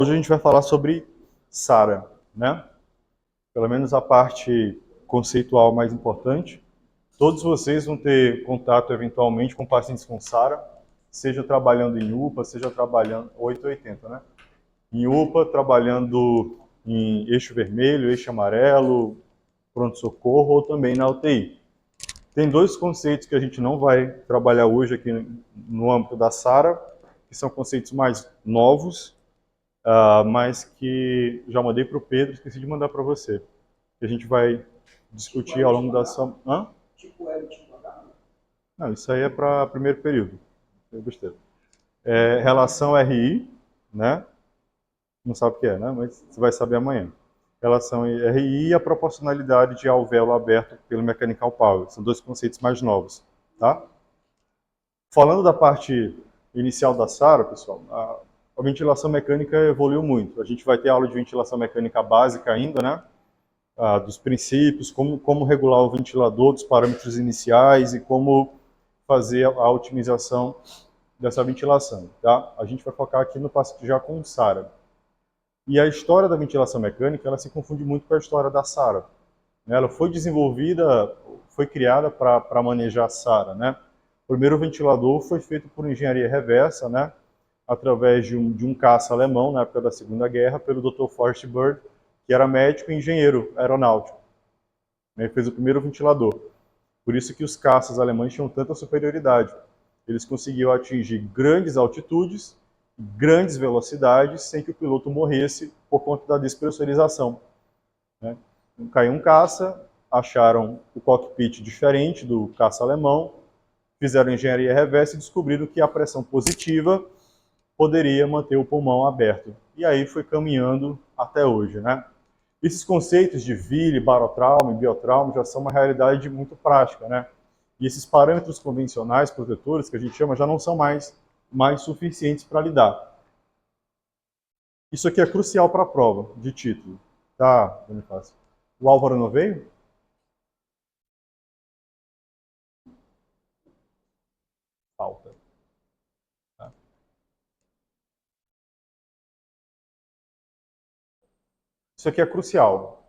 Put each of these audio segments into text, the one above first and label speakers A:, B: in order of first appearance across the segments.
A: Hoje a gente vai falar sobre SARA, né? Pelo menos a parte conceitual mais importante. Todos vocês vão ter contato eventualmente com pacientes com SARA, seja trabalhando em UPA, seja trabalhando 880, né? Em UPA, trabalhando em eixo vermelho, eixo amarelo, pronto-socorro ou também na UTI. Tem dois conceitos que a gente não vai trabalhar hoje aqui no âmbito da SARA, que são conceitos mais novos, mas que já mandei para o Pedro, esqueci de mandar para você. Que a gente vai discutir ao longo da sua... Hã?
B: Tipo L, tipo H?
A: Não, isso aí é para primeiro período. É besteira. Relação RI, né? Não sabe o que é, né? Mas você vai saber amanhã. Relação RI e a proporcionalidade de alvéolo aberto pelo mechanical power. São dois conceitos mais novos, tá? Falando da parte inicial da SARA, pessoal, a ventilação mecânica evoluiu muito. A gente vai ter aula de ventilação mecânica básica ainda, né? Dos princípios, como regular o ventilador, dos parâmetros iniciais e como fazer a otimização dessa ventilação, tá? A gente vai focar aqui no paciente já com SARA. E a história da ventilação mecânica, ela se confunde muito com a história da SARA. Ela foi desenvolvida, foi criada para manejar a SARA, né? O primeiro ventilador foi feito por engenharia reversa, né? Através de um caça alemão, na época da Segunda Guerra, pelo Dr. Forrest Bird, que era médico e engenheiro aeronáutico. Ele fez o primeiro ventilador. Por isso que os caças alemães tinham tanta superioridade. Eles conseguiam atingir grandes altitudes, grandes velocidades, sem que o piloto morresse por conta da despressurização. Né? Caiu um caça, acharam o cockpit diferente do caça alemão, fizeram engenharia reversa e descobriram que a pressão positiva poderia manter o pulmão aberto. E aí foi caminhando até hoje, né? Esses conceitos de VILE, barotrauma e biotrauma já são uma realidade muito prática, né? E esses parâmetros convencionais protetores, que a gente chama, já não são mais suficientes para lidar. Isso aqui é crucial para a prova de título. Tá, Bonifácio? O Álvaro não veio? Falta. Tá. Isso aqui é crucial.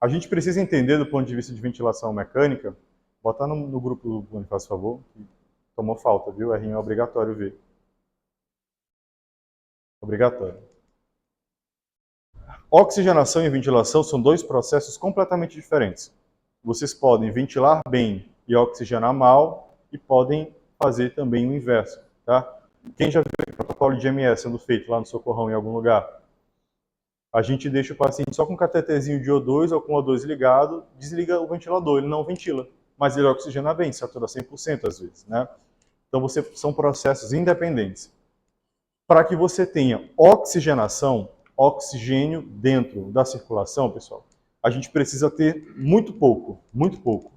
A: A gente precisa entender do ponto de vista de ventilação mecânica. Botar no grupo do Bonifácio, por favor. Tomou falta, viu? R1 é obrigatório ver. Obrigatório. Oxigenação e ventilação são dois processos completamente diferentes. Vocês podem ventilar bem e oxigenar mal, e podem fazer também o inverso, tá? Quem já viu o protocolo de MS sendo feito lá no socorrão em algum lugar? A gente deixa o paciente só com catetezinho de O2 ou com O2 ligado, desliga o ventilador, ele não ventila, mas ele oxigena bem, satura 100% às vezes, né? Então são processos independentes. Para que você tenha oxigenação, oxigênio dentro da circulação, pessoal, a gente precisa ter muito pouco, muito pouco.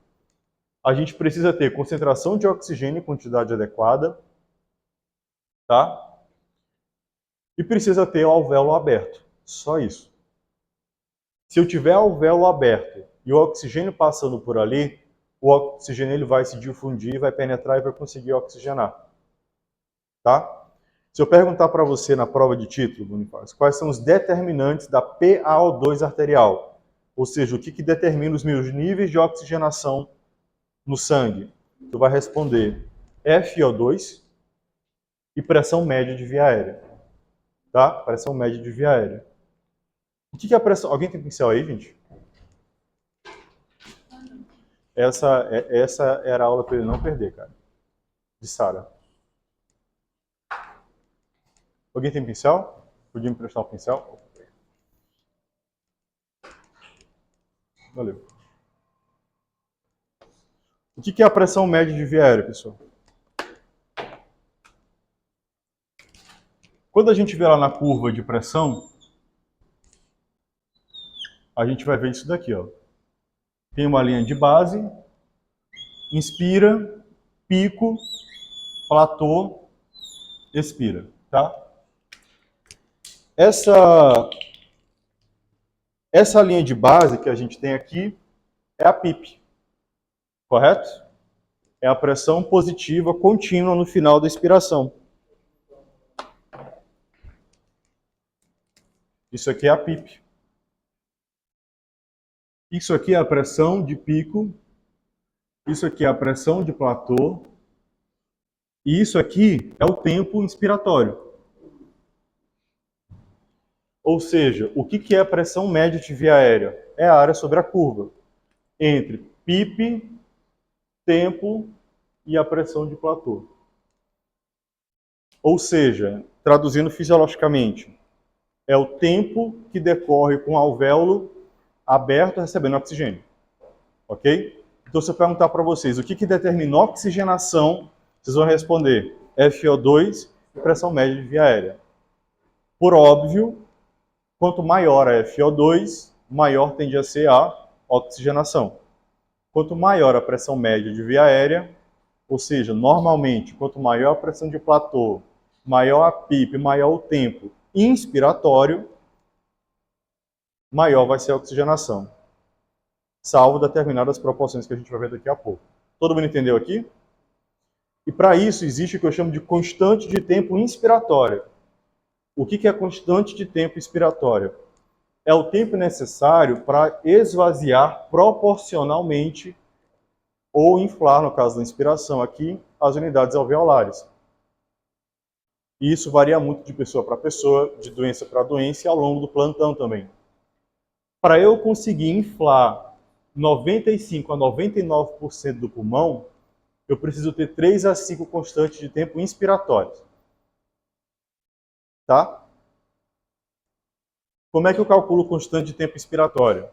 A: A gente precisa ter concentração de oxigênio em quantidade adequada, tá? E precisa ter o alvéolo aberto, só isso. Se eu tiver alvéolo aberto e o oxigênio passando por ali, o oxigênio ele vai se difundir, vai penetrar e vai conseguir oxigenar, tá? Se eu perguntar para você na prova de título, Bonifácio, quais são os determinantes da PaO2 arterial, ou seja, o que determina os meus níveis de oxigenação no sangue, tu vai responder FO2 e pressão média de via aérea, tá? Pressão média de via aérea. O que é a pressão? Alguém tem pincel aí, gente? Essa era a aula para ele não perder, cara. De Sara. Alguém tem pincel? Podia me prestar um pincel? Valeu. O que é a pressão média de via aérea, pessoal? Quando a gente vê lá na curva de pressão, a gente vai ver isso daqui, ó. Tem uma linha de base, inspira, pico, platô, expira, tá? Essa linha de base que a gente tem aqui é a PIP, correto? É a pressão positiva contínua no final da expiração. Isso aqui é a PIP. Isso aqui é a pressão de pico. Isso aqui é a pressão de platô. E isso aqui é o tempo inspiratório. Ou seja, o que é a pressão média de via aérea? É a área sobre a curva, entre PIP, tempo e a pressão de platô. Ou seja, traduzindo fisiologicamente, é o tempo que decorre com o alvéolo aberto recebendo oxigênio. Ok? Então, se eu perguntar para vocês o que determina a oxigenação, vocês vão responder FO2 e pressão média de via aérea. Por óbvio, quanto maior a FO2, maior tende a ser a oxigenação. Quanto maior a pressão média de via aérea, ou seja, normalmente, quanto maior a pressão de platô, maior a PIP, maior o tempo inspiratório, maior vai ser a oxigenação. Salvo determinadas proporções que a gente vai ver daqui a pouco. Todo mundo entendeu aqui? E para isso existe o que eu chamo de constante de tempo inspiratória. O que é constante de tempo inspiratória? É o tempo necessário para esvaziar proporcionalmente ou inflar, no caso da inspiração aqui, as unidades alveolares. E isso varia muito de pessoa para pessoa, de doença para doença e ao longo do plantão também. Para eu conseguir inflar 95 a 99% do pulmão, eu preciso ter 3 a 5 constantes de tempo inspiratórios. Tá? Como é que eu calculo o constante de tempo inspiratório?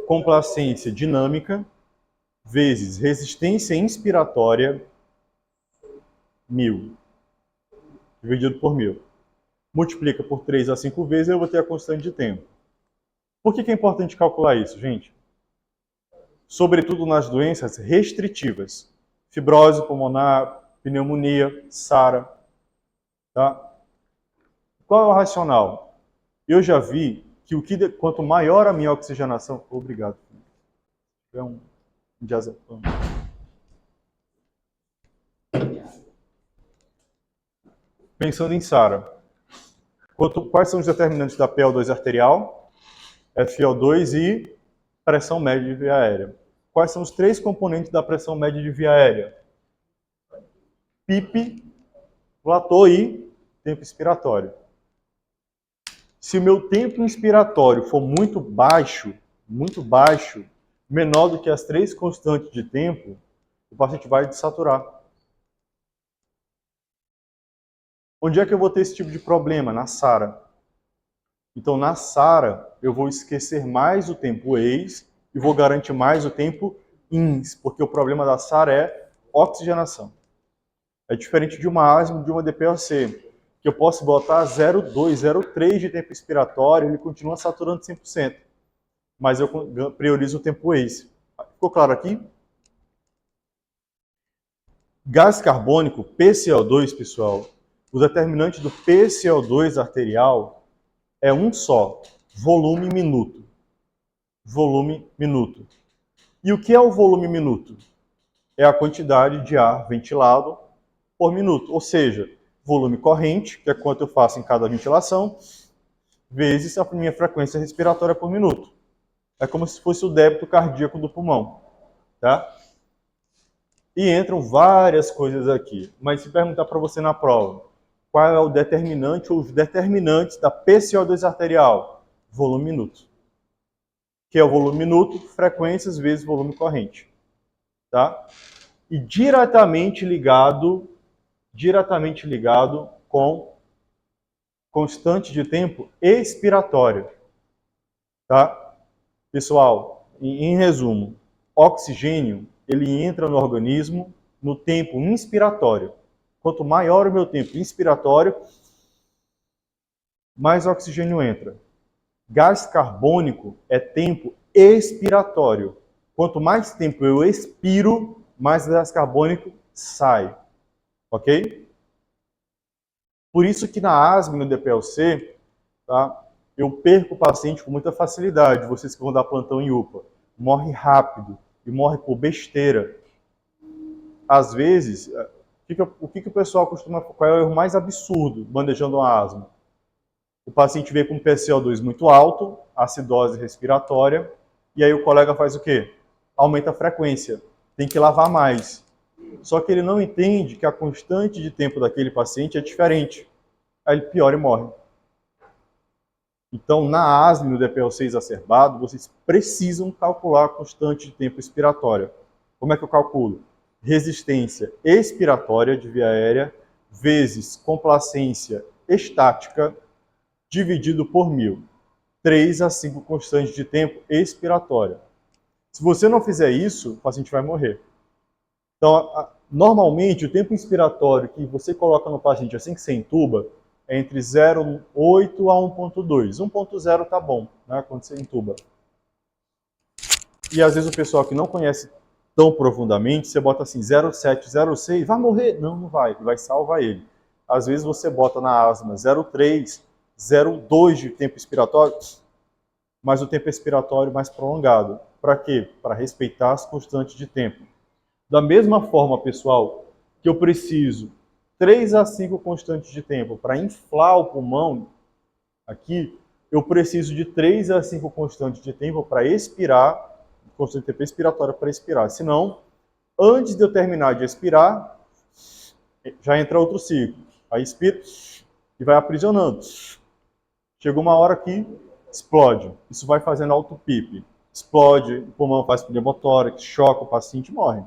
A: Complacência dinâmica vezes resistência inspiratória, 1000, dividido por 1000. Multiplica por 3 a 5 vezes e eu vou ter a constante de tempo. Por que é importante calcular isso, gente? Sobretudo nas doenças restritivas. Fibrose pulmonar, pneumonia, SARA. Tá? Qual é o racional? Eu já vi que quanto maior a minha oxigenação... Obrigado. É um diazepam. Pensando em SARA. Quais são os determinantes da PO2 arterial? FO2 e pressão média de via aérea. Quais são os 3 componentes da pressão média de via aérea? PIP, platô e tempo inspiratório. Se o meu tempo inspiratório for muito baixo, menor do que as 3 constantes de tempo, o paciente vai desaturar. Onde é que eu vou ter esse tipo de problema? Na SARA. Então, na SARA, eu vou esquecer mais o tempo ex e vou garantir mais o tempo ins, porque o problema da SARA é oxigenação. É diferente de uma asma, de uma DPOC, que eu posso botar 0,2, 0,3 de tempo inspiratório, ele continua saturando 100%. Mas eu priorizo o tempo ex. Ficou claro aqui? Gás carbônico, PCO2, pessoal, o determinante do PCO2 arterial é um só, volume minuto. Volume minuto. E o que é o volume minuto? É a quantidade de ar ventilado por minuto, ou seja, volume corrente, que é quanto eu faço em cada ventilação, vezes a minha frequência respiratória por minuto. É como se fosse o débito cardíaco do pulmão, tá? E entram várias coisas aqui, mas se perguntar para você na prova, qual é o determinante ou os determinantes da PCO2 arterial? Volume minuto. Que é o volume minuto, frequências vezes volume corrente, tá? E diretamente ligado com constante de tempo expiratório, tá? Pessoal, em resumo, oxigênio, ele entra no organismo no tempo inspiratório. Quanto maior o meu tempo inspiratório, mais oxigênio entra. Gás carbônico é tempo expiratório. Quanto mais tempo eu expiro, mais gás carbônico sai. Ok? Por isso que na asma e no DPLC, tá, eu perco o paciente com muita facilidade. Vocês que vão dar plantão em UPA. Morre rápido. e morre por besteira. Às vezes, o que o pessoal costuma... Qual é o erro mais absurdo bandejando uma asma? O paciente vem com PCO2 muito alto, acidose respiratória, e aí o colega faz o quê? Aumenta a frequência. Tem que lavar mais. Só que ele não entende que a constante de tempo daquele paciente é diferente. Aí ele piora e morre. Então, na asma e no DPLC exacerbado, vocês precisam calcular a constante de tempo expiratória. Como é que eu calculo? Resistência expiratória de via aérea vezes complacência estática dividido por 1000. 3 a 5 constantes de tempo expiratória. Se você não fizer isso, o paciente vai morrer. Então, normalmente, o tempo inspiratório que você coloca no paciente assim que você entuba é entre 0,8 a 1,2. 1,0 tá bom, né, quando você entuba. E às vezes o pessoal que não conhece tão profundamente, você bota assim 0,7, 0,6, vai morrer? Não, não vai salvar ele. Às vezes você bota na asma 0,3, 0,2 de tempo expiratório, mas o tempo expiratório mais prolongado. Para quê? Para respeitar as constantes de tempo. Da mesma forma, pessoal, que eu preciso 3 a 5 constantes de tempo para inflar o pulmão, aqui, eu preciso de 3 a 5 constantes de tempo para expirar, constante de tempo expiratório para expirar. Senão, antes de eu terminar de expirar, já entra outro ciclo. Aí expira e vai aprisionando. Chegou uma hora que explode. Isso vai fazendo autopipe. Explode, o pulmão faz pneumotórax, choca, o paciente morre.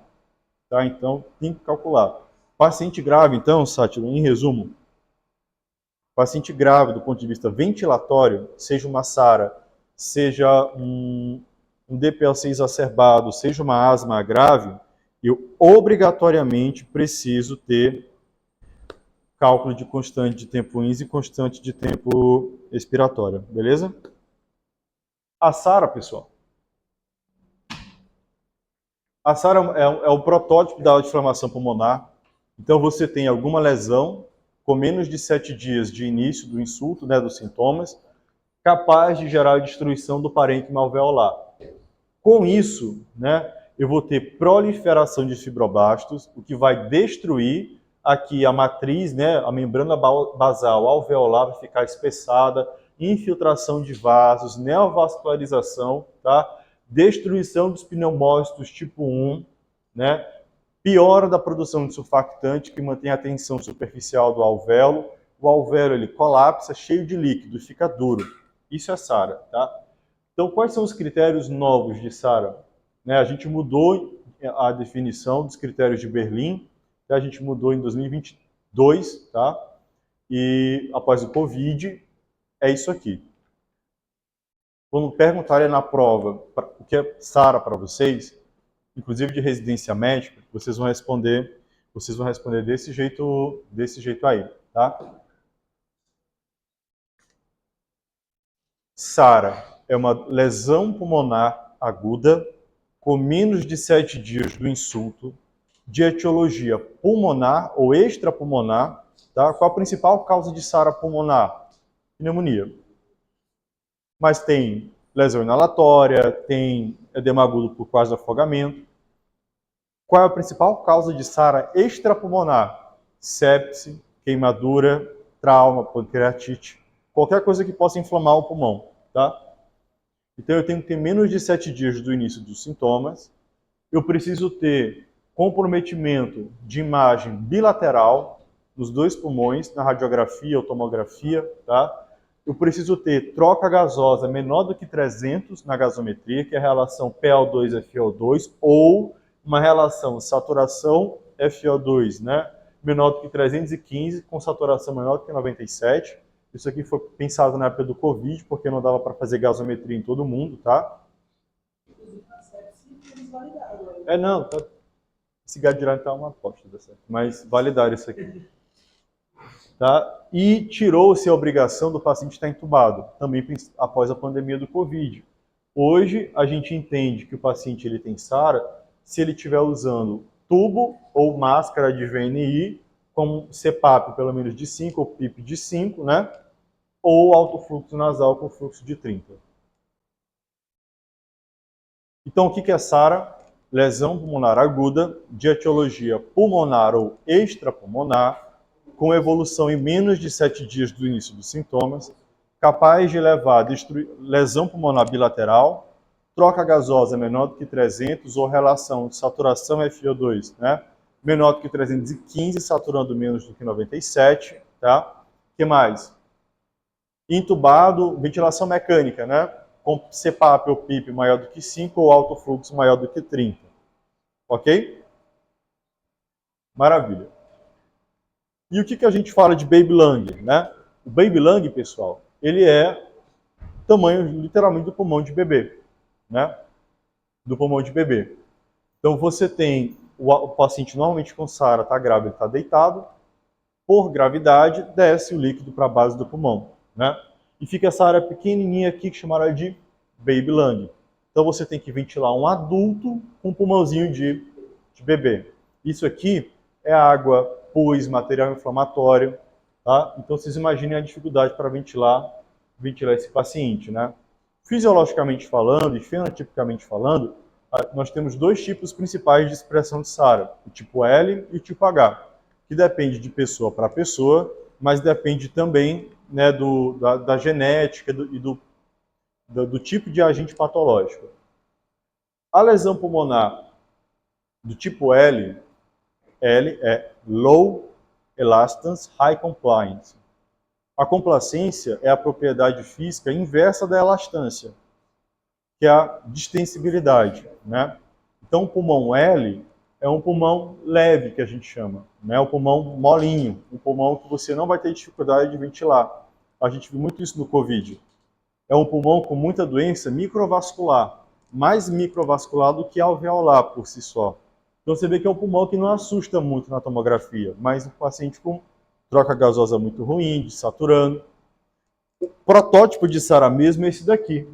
A: Tá? Então, tem que calcular. Paciente grave, então, Sátiro, em resumo, paciente grave do ponto de vista ventilatório, seja uma SARA, seja um DPLC exacerbado, seja uma asma grave, eu obrigatoriamente preciso ter cálculo de constante de tempo INS e constante de tempo expiratório, beleza? A SARA, pessoal. A SARA é o protótipo da inflamação pulmonar. Então, você tem alguma lesão com menos de 7 dias de início do insulto, né, dos sintomas, capaz de gerar a destruição do parênquima alveolar. Com isso, né, eu vou ter proliferação de fibroblastos, o que vai destruir aqui a matriz, né, a membrana basal alveolar vai ficar espessada, infiltração de vasos, neovascularização, tá? Destruição dos pneumócitos tipo 1, né? Piora da produção de surfactante, que mantém a tensão superficial do alvéolo. O alvéolo ele colapsa, cheio de líquido, e fica duro. Isso é SARA, tá? Então, quais são os critérios novos de SARA? Né, a gente mudou a definição dos critérios de Berlim, tá? A gente mudou em 2022, tá? E após o Covid, é isso aqui. Quando perguntarem na prova o que é SARA para vocês, inclusive de residência médica, vocês vão responder desse jeito aí, tá? SARA é uma lesão pulmonar aguda com menos de 7 dias do insulto, de etiologia pulmonar ou extrapulmonar, tá? Qual a principal causa de SARA pulmonar? Pneumonia. Mas tem lesão inalatória, tem edema agudo por quase afogamento. Qual é a principal causa de SARA extrapulmonar? Sepse, queimadura, trauma, pancreatite, qualquer coisa que possa inflamar o pulmão, tá? Então eu tenho que ter menos de 7 dias do início dos sintomas. Eu preciso ter comprometimento de imagem bilateral nos dois pulmões, na radiografia ou tomografia, tá? Eu preciso ter troca gasosa menor do que 300 na gasometria, que é a relação PaO2-FiO2, ou uma relação saturação FiO2, né, menor do que 315, com saturação menor do que 97. Isso aqui foi pensado na época do Covid, porque não dava para fazer gasometria em todo mundo, tá? Não, tá. Esse gado direto tá uma aposta, tá certo? Mas validaram isso aqui. Tá? E tirou-se a obrigação do paciente estar entubado, também após a pandemia do Covid. Hoje, a gente entende que o paciente ele tem SARA se ele estiver usando tubo ou máscara de VNI, com CPAP pelo menos de 5 ou PIP de 5, né? Ou alto fluxo nasal com fluxo de 30. Então, o que é SARA? lesão pulmonar aguda, de etiologia pulmonar ou extrapulmonar, com evolução em menos de 7 dias do início dos sintomas, capaz de levar a lesão pulmonar bilateral, troca gasosa menor do que 300 ou relação de saturação FiO2, né? Menor do que 315, saturando menos do que 97, tá? Que mais? Intubado, ventilação mecânica, né? Com CPAP ou PIP maior do que 5 ou alto fluxo maior do que 30. Ok? Maravilha. E o que a gente fala de baby lung, né? O baby lung, pessoal, ele é tamanho literalmente do pulmão de bebê, né? Do pulmão de bebê. Então você tem o paciente normalmente com SARA, está grávido, está deitado, por gravidade desce o líquido para a base do pulmão, né? E fica essa área pequenininha aqui que chamaram de baby lung. Então você tem que ventilar um adulto com um pulmãozinho de bebê. Isso aqui é água, pus, material inflamatório, tá? Então vocês imaginem a dificuldade para ventilar esse paciente, né? Fisiologicamente falando e fenotipicamente falando, nós temos dois tipos principais de expressão de SARA, o tipo L e o tipo H, que depende de pessoa para pessoa, mas depende também, né, da genética e do tipo de agente patológico. A lesão pulmonar do tipo L é Low Elastance High Compliance. A complacência é a propriedade física inversa da elastância, que é a distensibilidade, né? Então, o pulmão L é um pulmão leve, que a gente chama, né? O pulmão molinho, um pulmão que você não vai ter dificuldade de ventilar. A gente viu muito isso no Covid. É um pulmão com muita doença microvascular, mais microvascular do que alveolar por si só. Então você vê que é um pulmão que não assusta muito na tomografia, mas um paciente com troca gasosa muito ruim, desaturando. O protótipo de SARA mesmo é esse daqui,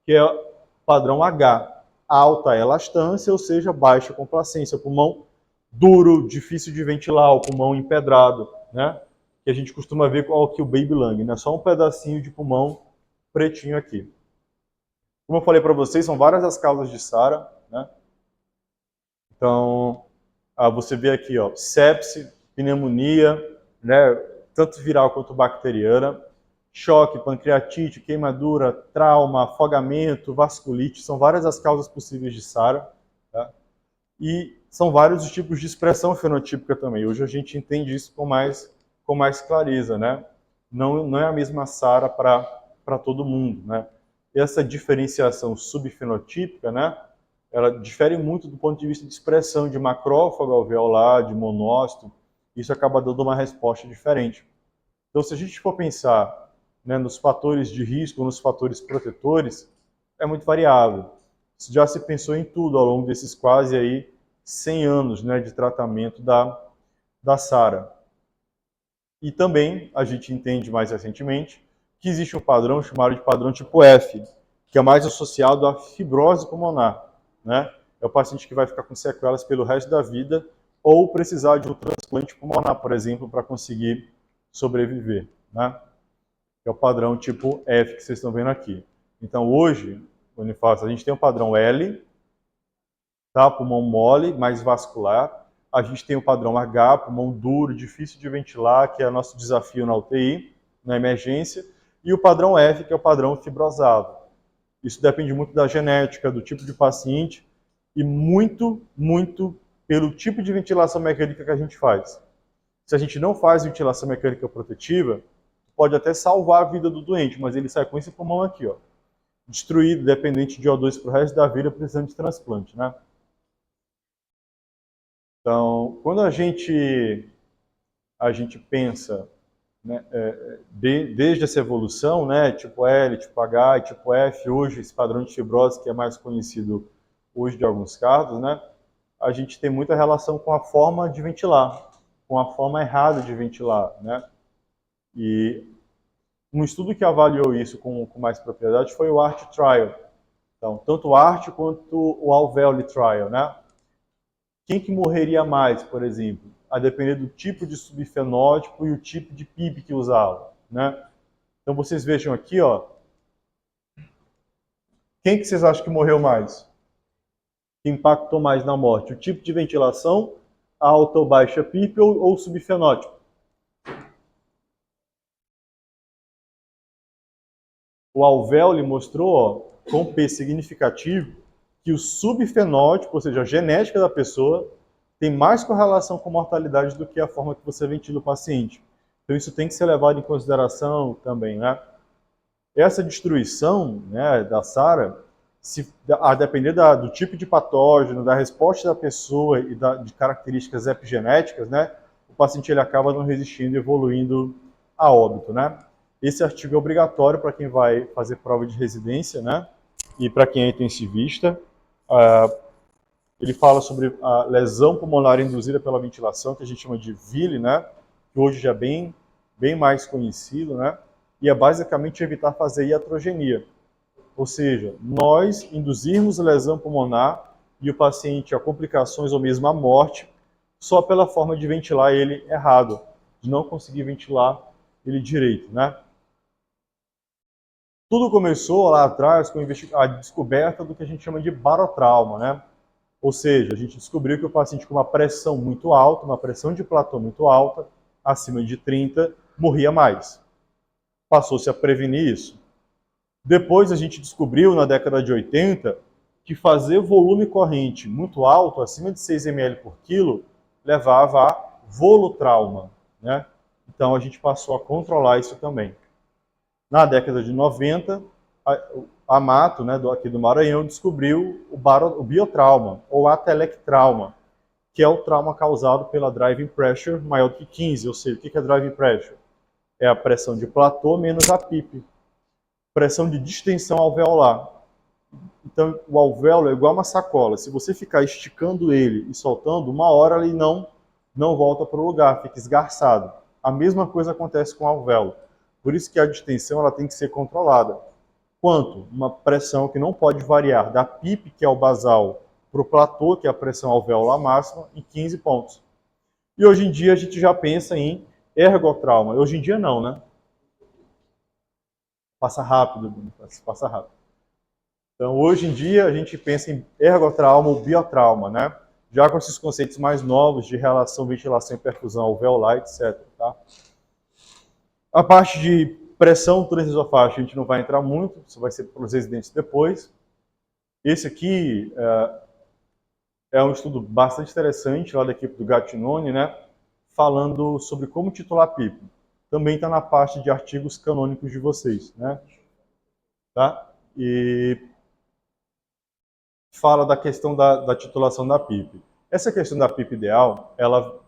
A: que é padrão H, alta elastância, ou seja, baixa complacência, pulmão duro, difícil de ventilar, o pulmão empedrado, né? Que a gente costuma ver qual que é o baby lung, né? Só um pedacinho de pulmão pretinho aqui. Como eu falei para vocês, são várias as causas de SARA, né? Então, você vê aqui, ó, sepse, pneumonia, né? Tanto viral quanto bacteriana, choque, pancreatite, queimadura, trauma, afogamento, vasculite, são várias as causas possíveis de SARA, tá? E são vários os tipos de expressão fenotípica também. Hoje a gente entende isso com mais clareza, né? Não é a mesma SARA para todo mundo, né? Essa diferenciação subfenotípica, né? Ela difere muito do ponto de vista de expressão de macrófago alveolar, de monócito. Isso acaba dando uma resposta diferente. Então, se a gente for pensar, né, nos fatores de risco, nos fatores protetores, é muito variável. Já se pensou em tudo ao longo desses quase aí 100 anos, né, de tratamento da SARA. E também a gente entende mais recentemente que existe um padrão chamado de padrão tipo F, que é mais associado à fibrose pulmonar, né? É o paciente que vai ficar com sequelas pelo resto da vida ou precisar de um transplante pulmonar, por exemplo, para conseguir sobreviver, né? Que é o padrão tipo F que vocês estão vendo aqui. Então hoje, Bonifácio, a gente tem o padrão L, tá? Pulmão mole, mais vascular. A gente tem o padrão H, pulmão duro, difícil de ventilar, que é o nosso desafio na UTI, na emergência. E o padrão F, que é o padrão fibrosado. Isso depende muito da genética, do tipo de paciente e muito, muito pelo tipo de ventilação mecânica que a gente faz. Se a gente não faz ventilação mecânica protetiva, pode até salvar a vida do doente, mas ele sai com esse pulmão aqui, ó, destruído, dependente de O2 para o resto da vida, precisando de transplante, né? Então, quando a gente pensa, né, desde essa evolução, né, tipo L, tipo H e tipo F, hoje esse padrão de fibrose que é mais conhecido hoje de alguns casos, né, a gente tem muita relação com a forma de ventilar, com a forma errada de ventilar, né? E um estudo que avaliou isso com mais propriedade foi o ART Trial. Então, tanto o ART quanto o Alveoli Trial, né? Quem que morreria mais, por exemplo? A depender do tipo de subfenótipo e o tipo de PIB que usava, né? Então vocês vejam aqui, ó. Quem que vocês acham que morreu mais? que impactou mais na morte? O tipo de ventilação, a alta ou baixa PIP ou o subfenótipo? O Alvéole mostrou, ó, com P significativo, que o subfenótipo, ou seja, a genética da pessoa, tem mais correlação com mortalidade do que a forma que você ventila o paciente. Então isso tem que ser levado em consideração também, né? Essa destruição, né, da SARA, a depender do tipo de patógeno, da resposta da pessoa e de características epigenéticas, né, o paciente ele acaba não resistindo e evoluindo a óbito, né? Esse artigo é obrigatório para quem vai fazer prova de residência, né? E para quem é intensivista. Ele fala sobre a lesão pulmonar induzida pela ventilação, que a gente chama de VILE, né? Que hoje já é bem mais conhecido, né? E é basicamente evitar fazer iatrogenia. Ou seja, nós induzirmos lesão pulmonar e o paciente a complicações ou mesmo a morte só pela forma de ventilar ele errado, de não conseguir ventilar ele direito, né? Tudo começou lá atrás com a descoberta do que a gente chama de barotrauma, né? Ou seja, a gente descobriu que o paciente com uma pressão muito alta, uma pressão de platô muito alta, acima de 30, morria mais. Passou-se a prevenir isso. Depois a gente descobriu, na década de 80, que fazer volume corrente muito alto, acima de 6 ml por quilo, levava a volutrauma, né? Então a gente passou a controlar isso também. Na década de 90, a Mato, né, aqui do Maranhão, descobriu o biotrauma, ou atelectrauma, que é o trauma causado pela driving pressure maior do que 15, ou seja, o que é driving pressure? É a pressão de platô menos a PIP, pressão de distensão alveolar. Então, o alvéolo é igual uma sacola, se você ficar esticando ele e soltando, uma hora ele não volta para o lugar, fica esgarçado. A mesma coisa acontece com o alvéolo. Por isso que a distensão ela tem que ser controlada. Quanto? Uma pressão que não pode variar da PIP, que é o basal, para o platô, que é a pressão alveolar máxima, em 15 pontos. E hoje em dia a gente já pensa em ergotrauma. Hoje em dia não, né? Passa rápido, passa rápido. Então hoje em dia a gente pensa em ergotrauma ou biotrauma, né? Já com esses conceitos mais novos de relação ventilação e perfusão alveolar, etc. Tá? A parte de pressão transesofágica a gente não vai entrar muito, isso vai ser para os residentes depois. Esse aqui é um estudo bastante interessante lá da equipe do Gattinone, né? Falando sobre como titular PIP. Também está na parte de artigos canônicos de vocês, né? Tá? E fala da questão da titulação da PIP. Essa questão da PIP ideal, ela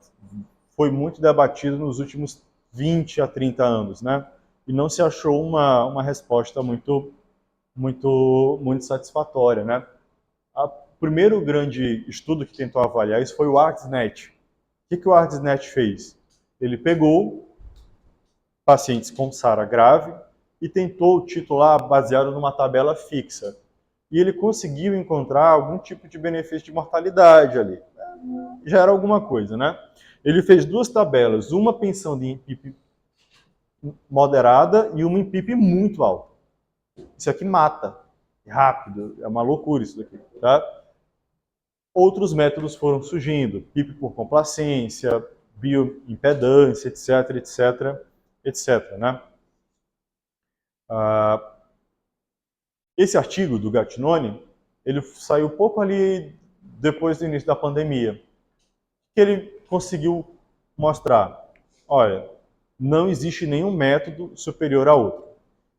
A: foi muito debatida nos últimos 20 a 30 anos, né? E não se achou uma resposta muito satisfatória, né? O primeiro grande estudo que tentou avaliar isso foi o ARDSNet. O que o ARDSNet fez? Ele pegou pacientes com SARA grave e tentou titular baseado numa tabela fixa. E ele conseguiu encontrar algum tipo de benefício de mortalidade ali. Já era alguma coisa, né? Ele fez duas tabelas, uma pensando em PIP moderada e uma em PIP muito alta. Isso aqui mata. Rápido, é uma loucura isso daqui, tá? Outros métodos foram surgindo, PIP por complacência, bioimpedância, etc, etc, etc, né? Esse artigo do Gattinone, ele saiu pouco ali depois do início da pandemia, que ele conseguiu mostrar, olha, não existe nenhum método superior a outro.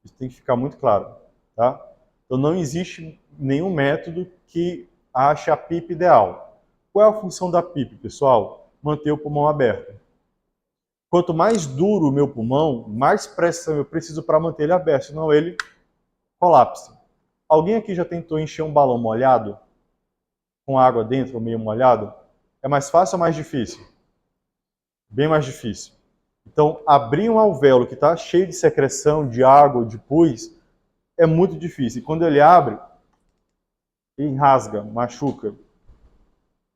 A: Isso tem que ficar muito claro, tá? Então não existe nenhum método que ache a PIP ideal. Qual é a função da PIP, pessoal? Manter o pulmão aberto. Quanto mais duro o meu pulmão, mais pressão eu preciso para manter ele aberto, senão ele colapsa. Alguém aqui já tentou encher um balão molhado? Com água dentro, meio molhado? É mais fácil ou mais difícil? Bem mais difícil. Então, abrir um alvéolo que está cheio de secreção, de água, de pus, é muito difícil. E quando ele abre, ele rasga, machuca.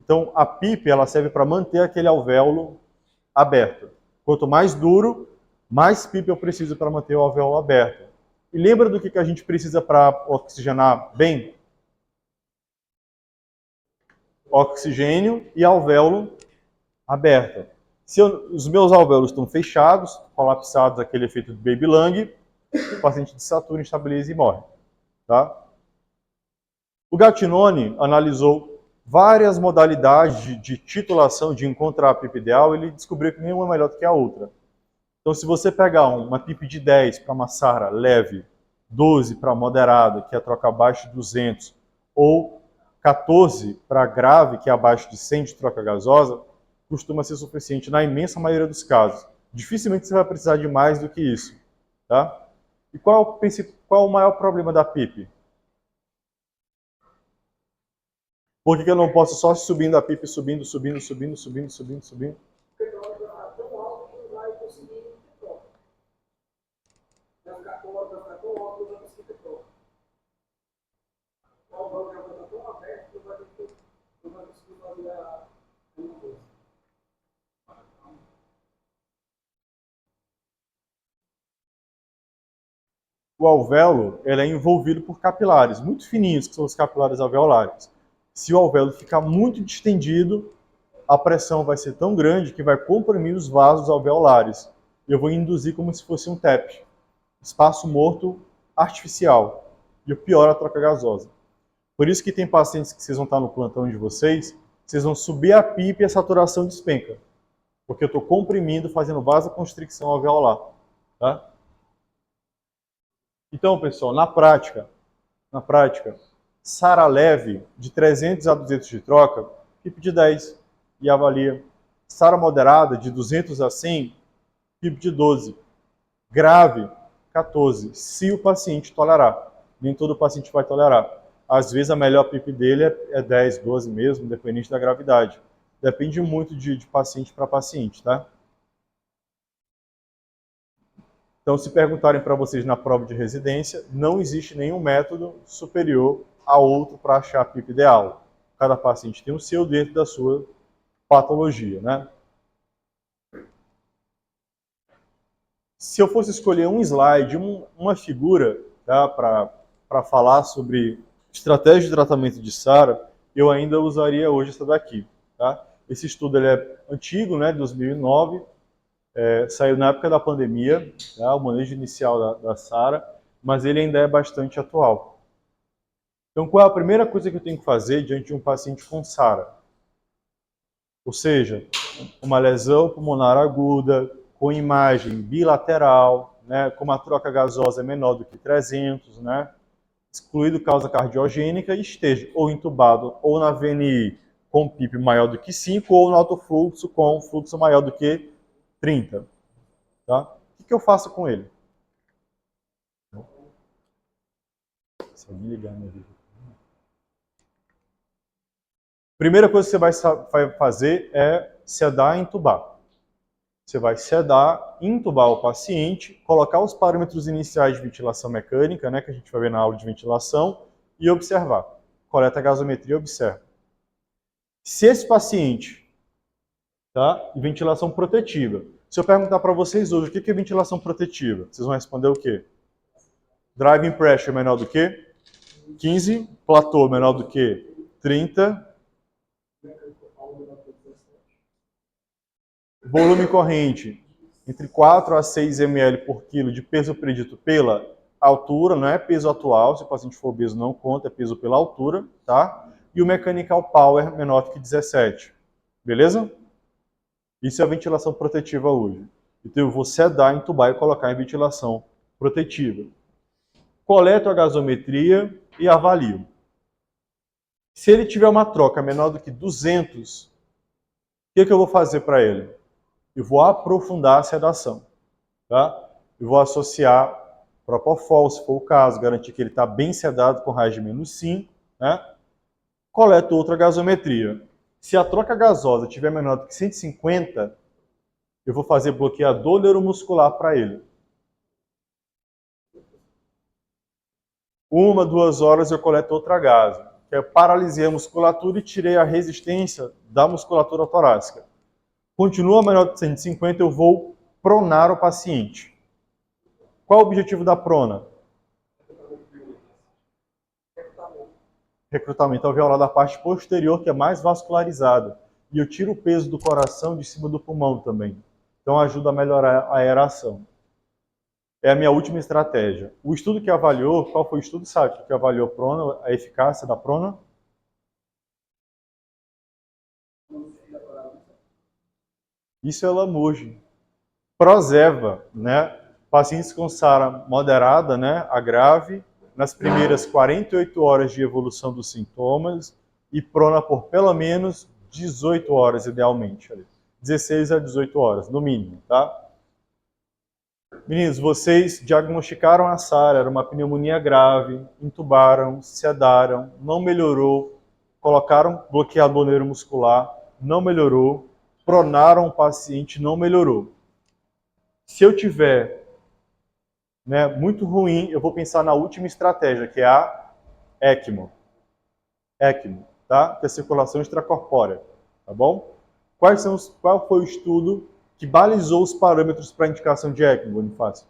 A: Então, a PIP ela serve para manter aquele alvéolo aberto. Quanto mais duro, mais PIP eu preciso para manter o alvéolo aberto. E lembra do que a gente precisa para oxigenar bem? oxigênio e alvéolo aberto. Se os meus alvéolos estão fechados, colapsados, aquele efeito de Baby Lang, o paciente desatura, estabiliza e morre. Tá? O Gattinone analisou várias modalidades de titulação, de encontrar a PIP ideal, ele descobriu que nenhuma é melhor do que a outra. Então, se você pegar uma PIP de 10 para uma SARA leve, 12 para moderada, que é a troca abaixo de 200, ou 14 para grave, que é abaixo de 100 de troca gasosa, costuma ser suficiente na imensa maioria dos casos. Dificilmente você vai precisar de mais do que isso. Tá? E qual o maior problema da PIP? Por que eu não posso só subindo a PIP, subindo? O alvéolo ele é envolvido por capilares muito fininhos, que são os capilares alveolares. Se o alvéolo ficar muito distendido, a pressão vai ser tão grande que vai comprimir os vasos alveolares. Eu vou induzir como se fosse um TEP, espaço morto artificial. E o pior, a troca gasosa. Por isso que tem pacientes que vocês vão estar no plantão de vocês vão subir a PIP e a saturação despenca. Porque eu estou comprimindo, fazendo vasoconstricção alveolar. Tá? Então, pessoal, na prática, SARA leve, de 300 a 200 de troca, PIP de 10 e avalia. SARA moderada, de 200 a 100, PIP de 12. Grave, 14, se o paciente tolerar. Nem todo paciente vai tolerar. Às vezes a melhor PIP dele é 10, 12 mesmo, dependente da gravidade. Depende muito de paciente para paciente, tá? Então, se perguntarem para vocês na prova de residência, não existe nenhum método superior a outro para achar a PIP ideal. Cada paciente tem o seu dentro da sua patologia, né? Se eu fosse escolher um slide, uma figura, tá, para falar sobre estratégia de tratamento de SARA, eu ainda usaria hoje essa daqui. Tá? Esse estudo ele é antigo, né, de 2009, saiu na época da pandemia, tá, o manejo inicial da SARA, mas ele ainda é bastante atual. Então, qual é a primeira coisa que eu tenho que fazer diante de um paciente com SARA? Ou seja, uma lesão pulmonar aguda, com imagem bilateral, né, com uma troca gasosa menor do que 300, né, excluído causa cardiogênica, e esteja ou entubado ou na VNI com PIP maior do que 5 ou no alto fluxo com fluxo maior do que 30. Tá? O que eu faço com ele? Se alguém ligar meu vídeo. Primeira coisa que você vai fazer é sedar e entubar. Você vai sedar, intubar o paciente, colocar os parâmetros iniciais de ventilação mecânica, né, que a gente vai ver na aula de ventilação, e observar. Coleta a gasometria e observa. Se esse paciente, tá, e ventilação protetiva, se eu perguntar para vocês hoje o que é ventilação protetiva, vocês vão responder o quê? Driving pressure menor do que 15, platô menor do que 30, volume corrente entre 4 a 6 ml por quilo de peso predito pela altura, não é peso atual, se o paciente for obeso não conta, é peso pela altura, tá? E o mechanical power menor do que 17, beleza? Isso é a ventilação protetiva hoje. Então eu vou sedar, entubar e colocar em ventilação protetiva. Coleto a gasometria e avalio. Se ele tiver uma troca menor do que 200, o que eu vou fazer para ele? Eu vou aprofundar a sedação. Tá? Eu vou associar Propofol, se for o caso, garantir que ele está bem sedado com raios de -5. Né? Coleto outra gasometria. Se a troca gasosa tiver menor do que 150, eu vou fazer bloqueador neuromuscular para ele. 1, 2 horas eu coleto outra gaso, que é paralisei a musculatura e tirei a resistência da musculatura torácica. Continua menor de 150, eu vou pronar o paciente. Qual o objetivo da prona? recrutamento alveolar da parte posterior, que é mais vascularizada. E eu tiro o peso do coração de cima do pulmão também. Então ajuda a melhorar a aeração. É a minha última estratégia. O estudo que avaliou, qual foi o estudo, sabe, que avaliou prona, a eficácia da prona? Isso é Lamurge. Prozeva, né? Pacientes com SARA moderada, né, a grave, nas primeiras 48 horas de evolução dos sintomas e prona por pelo menos 18 horas, idealmente. 16 a 18 horas, no mínimo, tá? Meninos, vocês diagnosticaram a SARA, era uma pneumonia grave, intubaram, sedaram, não melhorou, colocaram bloqueador neuromuscular, não melhorou, pronaram o paciente, não melhorou. Se eu tiver, né, muito ruim, eu vou pensar na última estratégia, que é a ECMO. ECMO, tá? Que é a circulação extracorpórea, tá bom? Qual foi o estudo que balizou os parâmetros para indicação de ECMO, Bonifácio?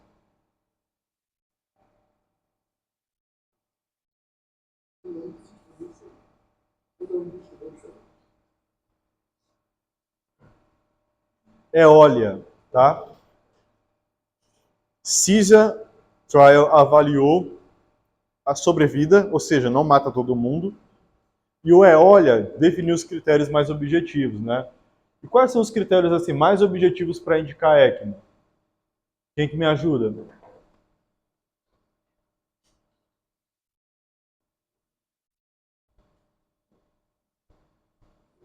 A: Eólia, tá? CISA Trial avaliou a sobrevida, ou seja, não mata todo mundo, e o Eólia definiu os critérios mais objetivos, né? E quais são os critérios assim mais objetivos para indicar ECMO? Quem que me ajuda?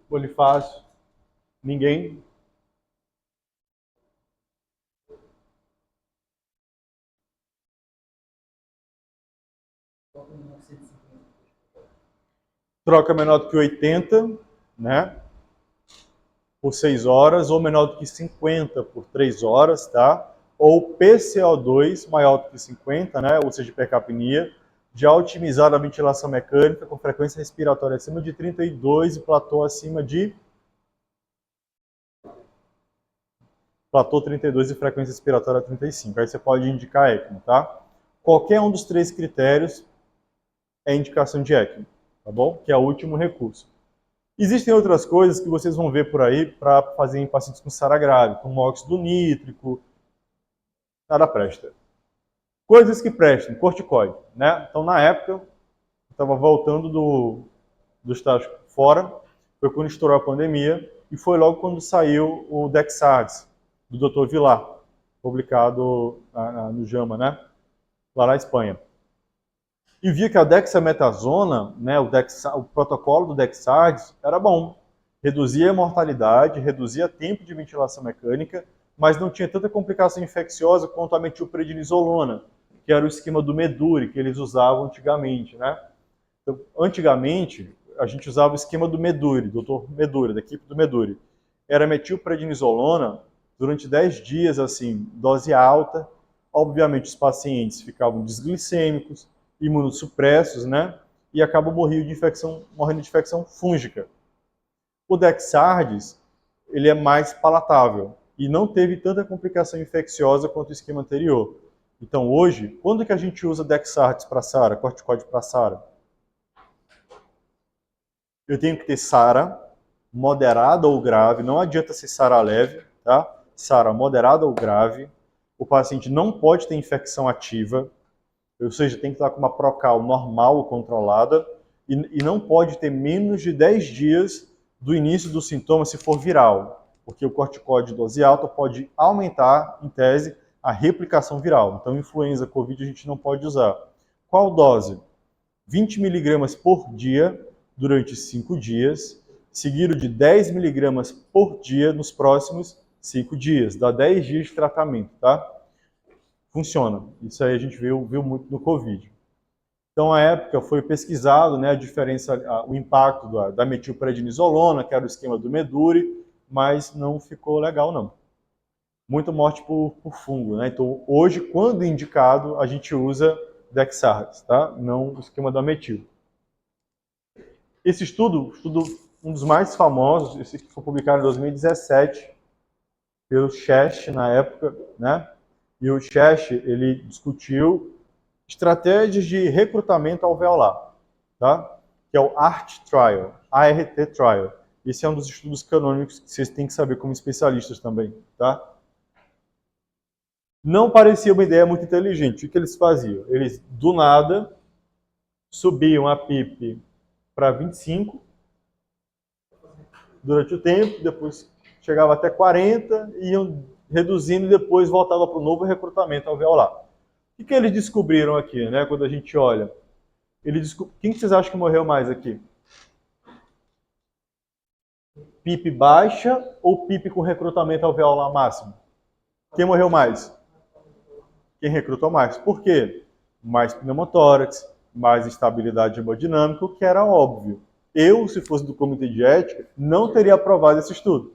A: Bonifácio? Ninguém? Troca menor do que 80, né? Por 6 horas, ou menor do que 50 por 3 horas, tá? Ou PCO2 maior do que 50, né? Ou seja, hipercapnia, já otimizar a ventilação mecânica com frequência respiratória acima de 32 e platô acima de platô 32 e frequência respiratória 35. Aí você pode indicar ECMO, tá? Qualquer um dos 3 critérios é indicação de ECMO, tá bom? Que é o último recurso. Existem outras coisas que vocês vão ver por aí para fazer em pacientes com SARA grave, como óxido nítrico, nada presta. Coisas que prestam, corticoide, né? Então, na época, eu estava voltando do estágio fora, foi quando estourou a pandemia, e foi logo quando saiu o Dexards, do Dr. Vilar, publicado no JAMA, né? Lá na Espanha. E via que a dexametasona, né, o protocolo do Dexards, era bom. Reduzia a mortalidade, reduzia tempo de ventilação mecânica, mas não tinha tanta complicação infecciosa quanto a metilprednisolona, que era o esquema do Meduri, que eles usavam antigamente, né? Então, antigamente, a gente usava o esquema do Meduri, Dr. Meduri, da equipe do Meduri. Era metilprednisolona durante 10 dias, assim, dose alta. Obviamente, os pacientes ficavam desglicêmicos, imunossupressos, né? E acabam morrendo de infecção fúngica. O Dexardes, ele é mais palatável e não teve tanta complicação infecciosa quanto o esquema anterior. Então, hoje, quando que a gente usa Dexardes para SARA, corticoide para SARA? Eu tenho que ter SARA moderada ou grave, não adianta ser SARA leve, tá? SARA moderada ou grave. O paciente não pode ter infecção ativa, ou seja, tem que estar com uma Procal normal ou controlada, e não pode ter menos de 10 dias do início do sintoma se for viral, porque o corticoide de dose alta pode aumentar, em tese, a replicação viral. Então, influenza, Covid, a gente não pode usar. Qual dose? 20 miligramas por dia durante 5 dias, seguido de 10 miligramas por dia nos próximos 5 dias. Dá 10 dias de tratamento, tá? Funciona. Isso aí a gente viu muito no Covid. Então, à época, foi pesquisado, né, a diferença, o impacto da metilprednisolona, que era o esquema do Meduri, mas não ficou legal, não. Muita morte por fungo, né? Então, hoje, quando indicado, a gente usa Dexardes, tá? Não o esquema da metil. Esse estudo, um dos mais famosos, esse que foi publicado em 2017, pelo Chest, na época, né? E o Chest, ele discutiu estratégias de recrutamento alveolar, tá? que é o ART Trial, ART Trial. Esse é um dos estudos canônicos que vocês têm que saber como especialistas também, tá? Não parecia uma ideia muito inteligente. O que eles faziam? Eles, do nada, subiam a PIP para 25 durante o tempo, depois chegava até 40, iam reduzindo e depois voltava para o novo recrutamento alveolar. O que eles descobriram aqui, né, quando a gente olha? Quem que vocês acham que morreu mais aqui? PIP baixa ou PIP com recrutamento alveolar máximo? Quem morreu mais? Quem recrutou mais. Por quê? Mais pneumotórax, mais estabilidade hemodinâmica, o que era óbvio. Eu, se fosse do comitê de ética, não teria aprovado esse estudo.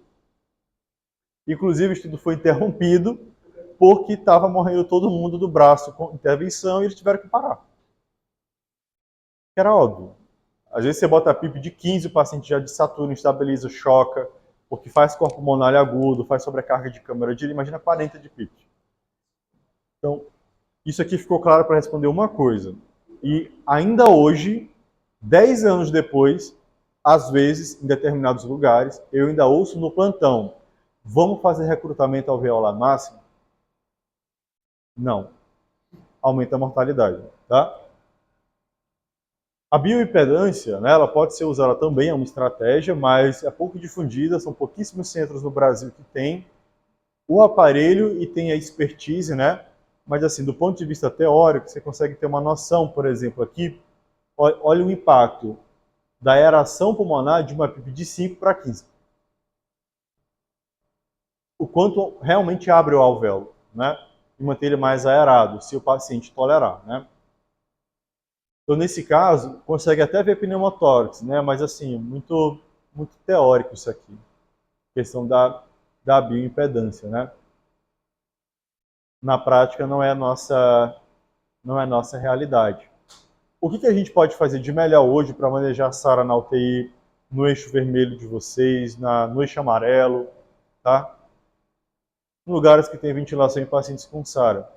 A: Inclusive, o estudo foi interrompido porque estava morrendo todo mundo do braço com intervenção e eles tiveram que parar. Era óbvio. Às vezes você bota a PIP de 15, o paciente já desatura, estabiliza, choca, porque faz corpo pulmonar agudo, faz sobrecarga de câmara de... Imagina 40 de PIP. Então, isso aqui ficou claro para responder uma coisa. E ainda hoje, 10 anos depois, às vezes, em determinados lugares, eu ainda ouço no plantão: vamos fazer recrutamento alveolar máximo? Não. Aumenta a mortalidade, tá? A bioimpedância, né, ela pode ser usada também, é uma estratégia, mas é pouco difundida, são pouquíssimos centros no Brasil que têm o aparelho e tem a expertise, né? Mas assim, do ponto de vista teórico, você consegue ter uma noção, por exemplo, aqui, olha o impacto da aeração pulmonar de uma PIP de 5 para 15. O quanto realmente abre o alvéolo, né? E manter ele mais aerado, se o paciente tolerar, né? Então, nesse caso, consegue até ver pneumotórax, né? Mas assim, muito teórico isso aqui. Questão da bioimpedância, né? Na prática não é nossa realidade. O que a gente pode fazer de melhor hoje para manejar a SARA na UTI, no eixo vermelho de vocês, no eixo amarelo, tá? Em lugares que tem ventilação em pacientes com SARA.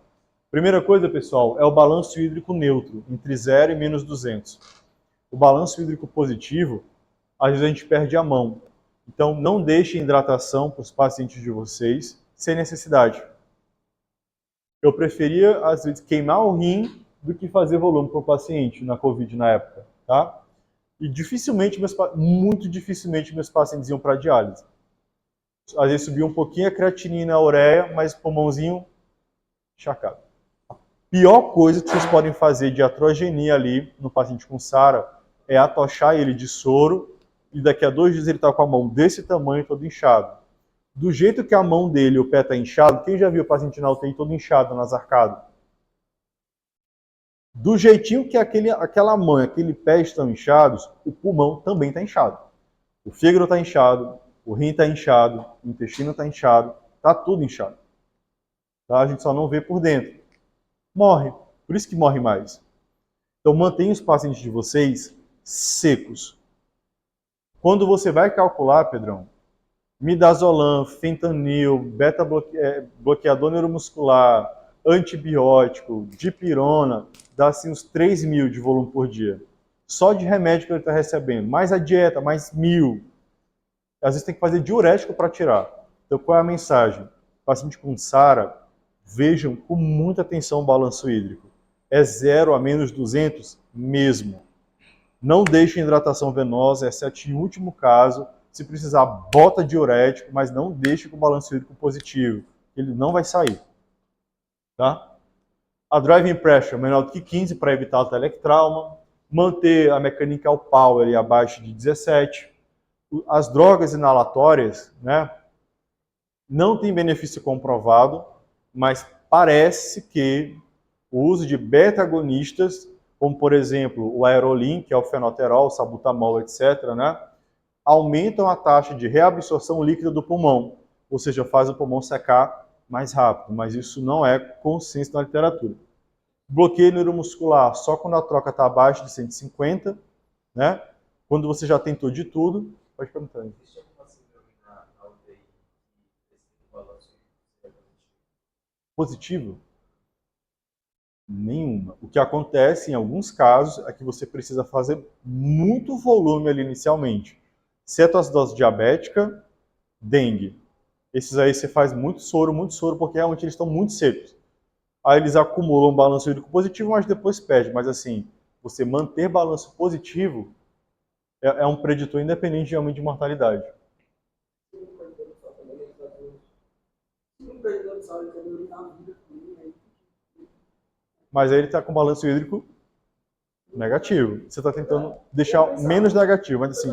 A: Primeira coisa, pessoal, é o balanço hídrico neutro, entre 0 e menos 200. O balanço hídrico positivo, às vezes a gente perde a mão. Então, não deixem hidratação para os pacientes de vocês sem necessidade. Eu preferia, às vezes, queimar o rim do que fazer volume para o paciente na Covid na época, tá? E dificilmente, muito dificilmente, meus pacientes iam para diálise. Às vezes subia um pouquinho a creatinina, a ureia, mas pulmãozinho encharcado. A pior coisa que vocês podem fazer de atrogenia ali no paciente com SARA é atochar ele de soro e daqui a 2 dias ele está com a mão desse tamanho, todo inchado. Do jeito que a mão dele, o pé está inchado, quem já viu o paciente na UTI todo inchado nas arcadas? Do jeitinho que aquela mão, aquele pé estão inchados, o pulmão também está inchado. O fígado está inchado, o rim está inchado, o intestino está inchado, está tudo inchado. Tá? A gente só não vê por dentro. Morre. Por isso que morre mais. Então mantenha os pacientes de vocês secos. Quando você vai calcular, Pedrão, midazolam, fentanil, beta-bloqueador neuromuscular, antibiótico, dipirona, dá assim uns 3.000 de volume por dia. Só de remédio que ele está recebendo. Mais a dieta, mais 1.000. Às vezes tem que fazer diurético para tirar. Então qual é a mensagem? Paciente com SARA, vejam com muita atenção o balanço hídrico. É 0 a menos 200 mesmo. Não deixem hidratação venosa, exceto em último caso. Se precisar, bota diurético, mas não deixe com o balanço hídrico positivo. Ele não vai sair. Tá? A driving pressure menor do que 15 para evitar o telectrauma. Manter a mechanical power abaixo de 17. As drogas inalatórias, né, não tem benefício comprovado, mas parece que o uso de beta-agonistas, como por exemplo o Aerolin, que é o fenoterol, o salbutamol, etc., né, aumentam a taxa de reabsorção líquida do pulmão, ou seja, faz o pulmão secar mais rápido, mas isso não é consenso na literatura. Bloqueio neuromuscular, só quando a troca está abaixo de 150, né? Quando você já tentou de tudo, pode perguntar. Positivo? Nenhuma. O que acontece em alguns casos é que você precisa fazer muito volume ali inicialmente. Cetoacidose diabética, dengue. Esses aí você faz muito soro, porque realmente eles estão muito secos. Aí eles acumulam balanço hídrico positivo, mas depois perde. Mas assim, você manter balanço positivo é um preditor independente de aumento de mortalidade. Mas aí ele está com balanço hídrico negativo. Você está tentando deixar menos negativo, mas assim,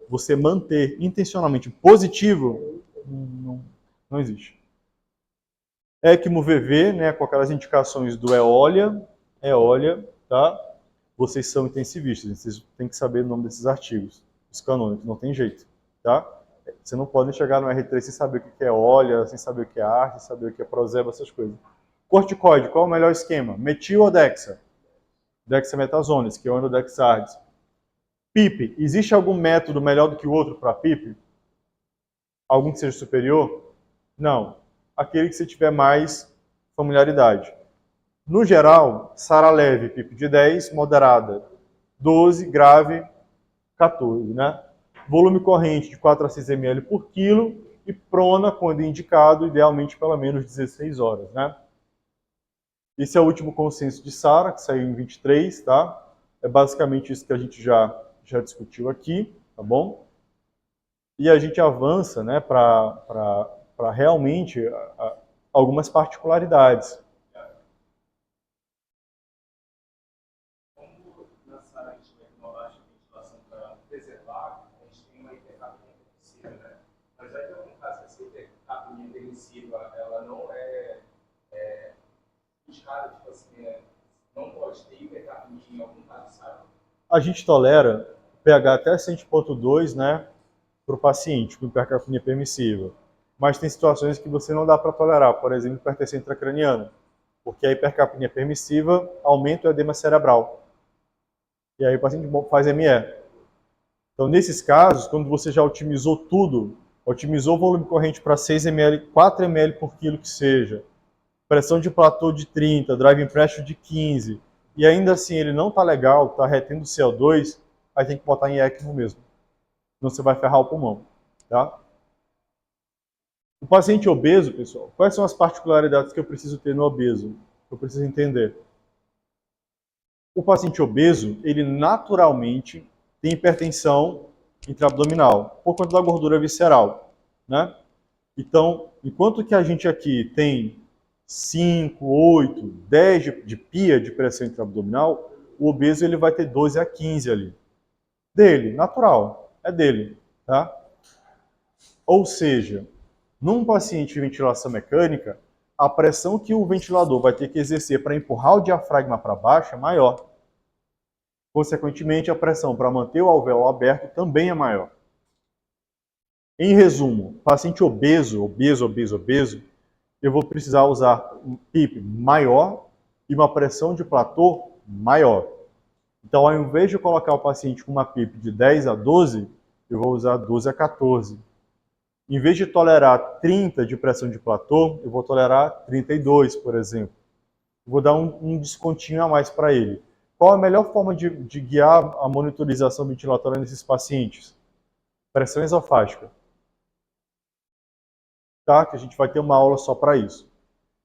A: você manter intencionalmente positivo, não existe. ECMO VV, né, com aquelas indicações do EOLIA, tá? Vocês são intensivistas, vocês têm que saber o nome desses artigos, os canônicos, não tem jeito, tá? Você não pode chegar no R3 sem saber o que é EOLIA, sem saber o que é ART, sem saber o que é Prozeba, essas coisas. Corticoide, qual é o melhor esquema? Metil ou Dexa? Dexamethazones, que é o Endodexardes. PIP, existe algum método melhor do que o outro para PIP? Algum que seja superior? Não. Aquele que você tiver mais familiaridade. No geral, SARA leve, PIP de 10, moderada 12, grave 14, né? Volume corrente de 4 a 6 ml por quilo e prona, quando indicado, idealmente pelo menos 16 horas, né? Esse é o último consenso de SARA, que saiu em 23, tá? É basicamente isso que a gente já discutiu aqui, tá bom? E a gente avança, né, para realmente algumas particularidades.
B: Como na sala a gente tiver uma baixa ventilação para preservar, a gente tem uma hipercapnia permissiva, né? Mas vai ter algum caso que essa hipercapnia permissiva, ela não é indicada, tipo assim, não pode ter hipercapnia em algum caso, sabe?
A: A gente tolera pH até 100,2, né, para o paciente com hipercapnia permissiva. Mas tem situações que você não dá para tolerar, por exemplo, hipertensão intracraniana, porque a hipercapnia permissiva aumenta o edema cerebral. E aí o paciente faz ME. Então, nesses casos, quando você já otimizou tudo, otimizou o volume corrente para 6 ml, 4 ml por quilo que seja, pressão de platô de 30, driving pressure de 15, e ainda assim ele não está legal, está retendo CO2, aí tem que botar em ECMO mesmo. Senão você vai ferrar o pulmão. Tá? O paciente obeso, pessoal, quais são as particularidades que eu preciso ter no obeso? Que eu preciso entender. O paciente obeso, ele naturalmente tem hipertensão intraabdominal, por conta da gordura visceral, né? Então, enquanto que a gente aqui tem 5, 8, 10 de pia de pressão intraabdominal, o obeso ele vai ter 12 a 15 ali. Dele, natural, é dele, tá? Ou seja, num paciente de ventilação mecânica, a pressão que o ventilador vai ter que exercer para empurrar o diafragma para baixo é maior. Consequentemente, a pressão para manter o alvéolo aberto também é maior. Em resumo, paciente obeso, eu vou precisar usar um PIP maior e uma pressão de platô maior. Então, ao invés de colocar o paciente com uma PIP de 10 a 12, eu vou usar 12 a 14. Em vez de tolerar 30 de pressão de platô, eu vou tolerar 32, por exemplo. Vou dar um descontinho a mais para ele. Qual a melhor forma de guiar a monitorização ventilatória nesses pacientes? Pressão esofágica. Tá? Que a gente vai ter uma aula só para isso.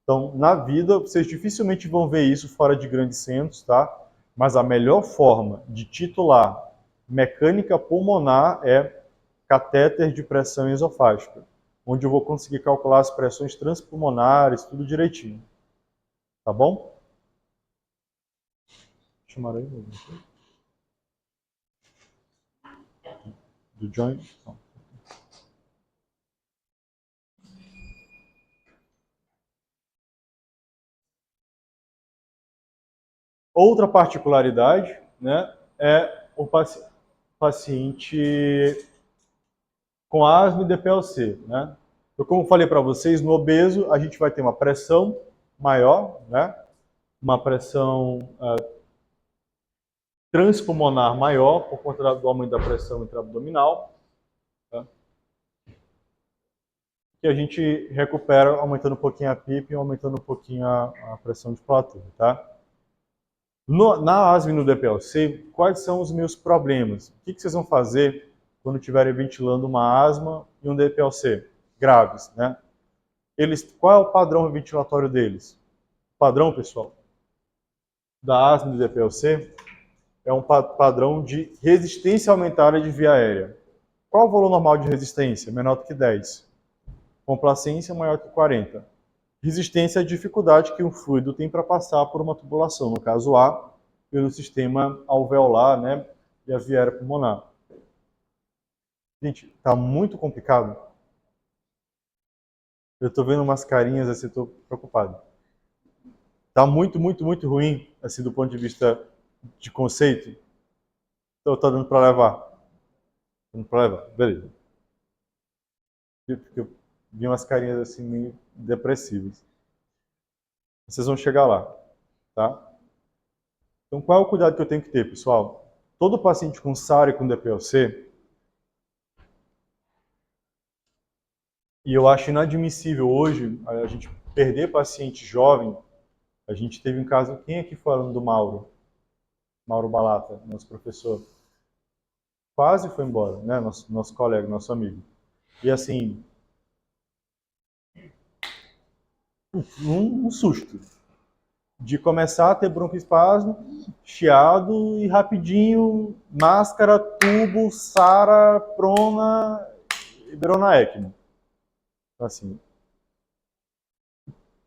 A: Então, na vida, vocês dificilmente vão ver isso fora de grandes centros, tá? Mas a melhor forma de titular mecânica pulmonar é catéter de pressão esofágica, onde eu vou conseguir calcular as pressões transpulmonares, tudo direitinho. Tá bom? Chamaram aí do joint? Não. Outra particularidade, né, é o paciente com asma e DPLC, né? Então, como falei para vocês, no obeso a gente vai ter uma pressão maior, né? Uma pressão transpulmonar maior por conta do aumento da pressão intraabdominal, tá? Que a gente recupera aumentando um pouquinho a PIP e aumentando um pouquinho a pressão de platô, tá? Na asma e no DPLC, quais são os meus problemas? O que vocês vão fazer quando estiverem ventilando uma asma e um DPLC graves, né? Qual é o padrão ventilatório deles? O padrão, pessoal, da asma e do DPLC é um padrão de resistência aumentada de via aérea. Qual o valor normal de resistência? Menor do que 10. Complacência maior que 40. Resistência é a dificuldade que o fluido tem para passar por uma tubulação, no caso A, pelo sistema alveolar, né, e a via aérea pulmonar. Gente, tá muito complicado. Eu estou vendo umas carinhas assim, estou preocupado. Tá muito ruim, assim, do ponto de vista de conceito. Então, tá dando para levar. Dando para levar, beleza. Eu vi umas carinhas assim meio depressivas. Vocês vão chegar lá, tá? Então, qual é o cuidado que eu tenho que ter, pessoal? Todo paciente com SARA e com DPLC, e eu acho inadmissível hoje a gente perder paciente jovem. A gente teve um caso, quem aqui falando do Mauro? Mauro Balata, nosso professor. Quase foi embora, né? Nosso colega, nosso amigo. E assim, um susto de começar a ter broncoespasmo, chiado e rapidinho, máscara, tubo, SARA, prona e Verona ECMO. Então, assim,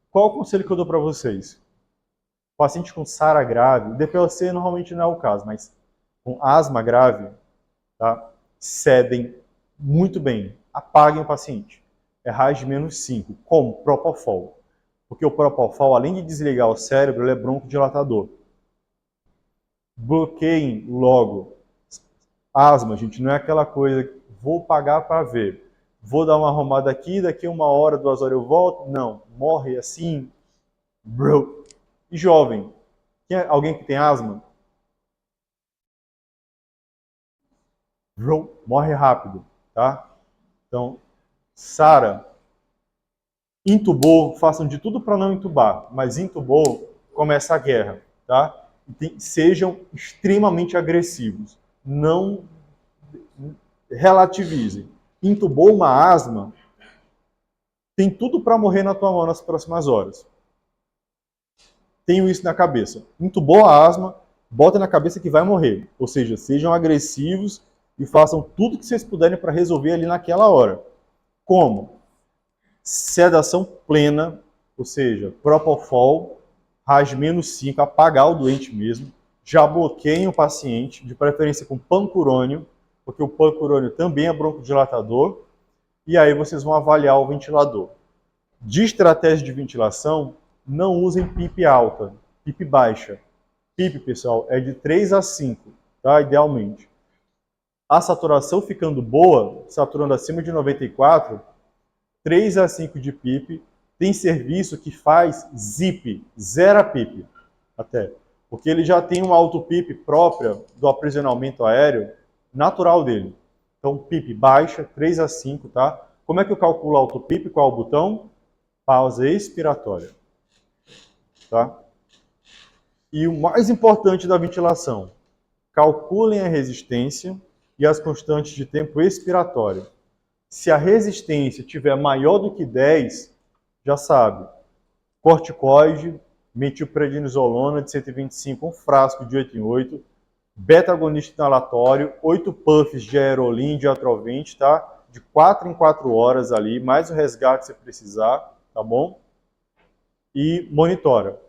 A: qual o conselho que eu dou para vocês? Paciente com SARA grave, DPLC normalmente não é o caso, mas com asma grave, tá? Cedem muito bem, apaguem o paciente. É RAIS de -5, como Propofol. Porque o Propofol, além de desligar o cérebro, ele é broncodilatador. Bloqueiem logo. Asma, gente, não é aquela coisa que vou pagar para ver. Vou dar uma arrumada aqui, daqui 1 hora, 2 horas eu volto. Não, morre assim. Bro. E jovem? Alguém que tem asma? Bro, morre rápido, tá? Então, SARA, intubou, façam de tudo para não intubar, mas intubou, começa a guerra, tá? Sejam extremamente agressivos, não relativizem. Intubou uma asma, tem tudo para morrer na tua mão nas próximas horas. Tenham isso na cabeça. Intubou a asma, bota na cabeça que vai morrer. Ou seja, sejam agressivos e façam tudo que vocês puderem para resolver ali naquela hora. Como? Sedação plena, ou seja, Propofol, RAS -5, apagar o doente mesmo. Já bloqueiem o paciente, de preferência com pancurônio, porque o pancurônio também é broncodilatador. E aí vocês vão avaliar o ventilador. De estratégia de ventilação, não usem PIP alta, PIP baixa. PIP, pessoal, é de 3 a 5, tá? Idealmente. A saturação ficando boa, saturando acima de 94, 3 a 5 de PIP. Tem serviço que faz ZIP, zero PIP, até. Porque ele já tem uma auto-PIP própria do aprisionamento aéreo natural dele. Então, PIP baixa, 3 a 5, tá? Como é que eu calculo a auto-PIP? Qual é o botão? Pausa expiratória. Tá? E o mais importante da ventilação, calculem a resistência e as constantes de tempo expiratório. Se a resistência tiver maior do que 10, já sabe, corticoide, metilprednisolona de 125, um frasco de 8 em 8, beta-agonista inalatório, 8 puffs de aerolim, de atrovente, tá? De 4 em 4 horas ali, mais o resgate que você precisar, tá bom? E monitora.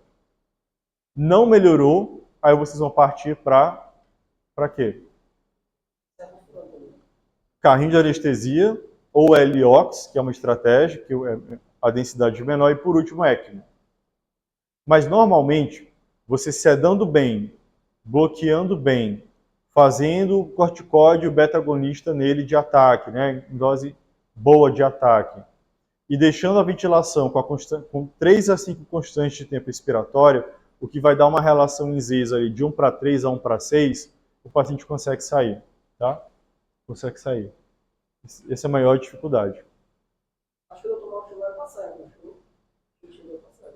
A: Não melhorou, aí vocês vão partir para quê? Carrinho de anestesia, ou LOX, que é uma estratégia, que é a densidade menor, e por último, ECMO. Mas normalmente, você sedando bem, bloqueando bem, fazendo corticóide, o beta-agonista nele de ataque, né, em dose boa de ataque, e deixando a ventilação com 3 a 5 constantes de tempo expiratório, o que vai dar uma relação em Zs ali de 1:3 a 1:6, o paciente consegue sair, tá? Consegue sair. Essa é a maior dificuldade.
C: Acho que o doutor Mauro vai passar, né? Acho que ele chegou a passar.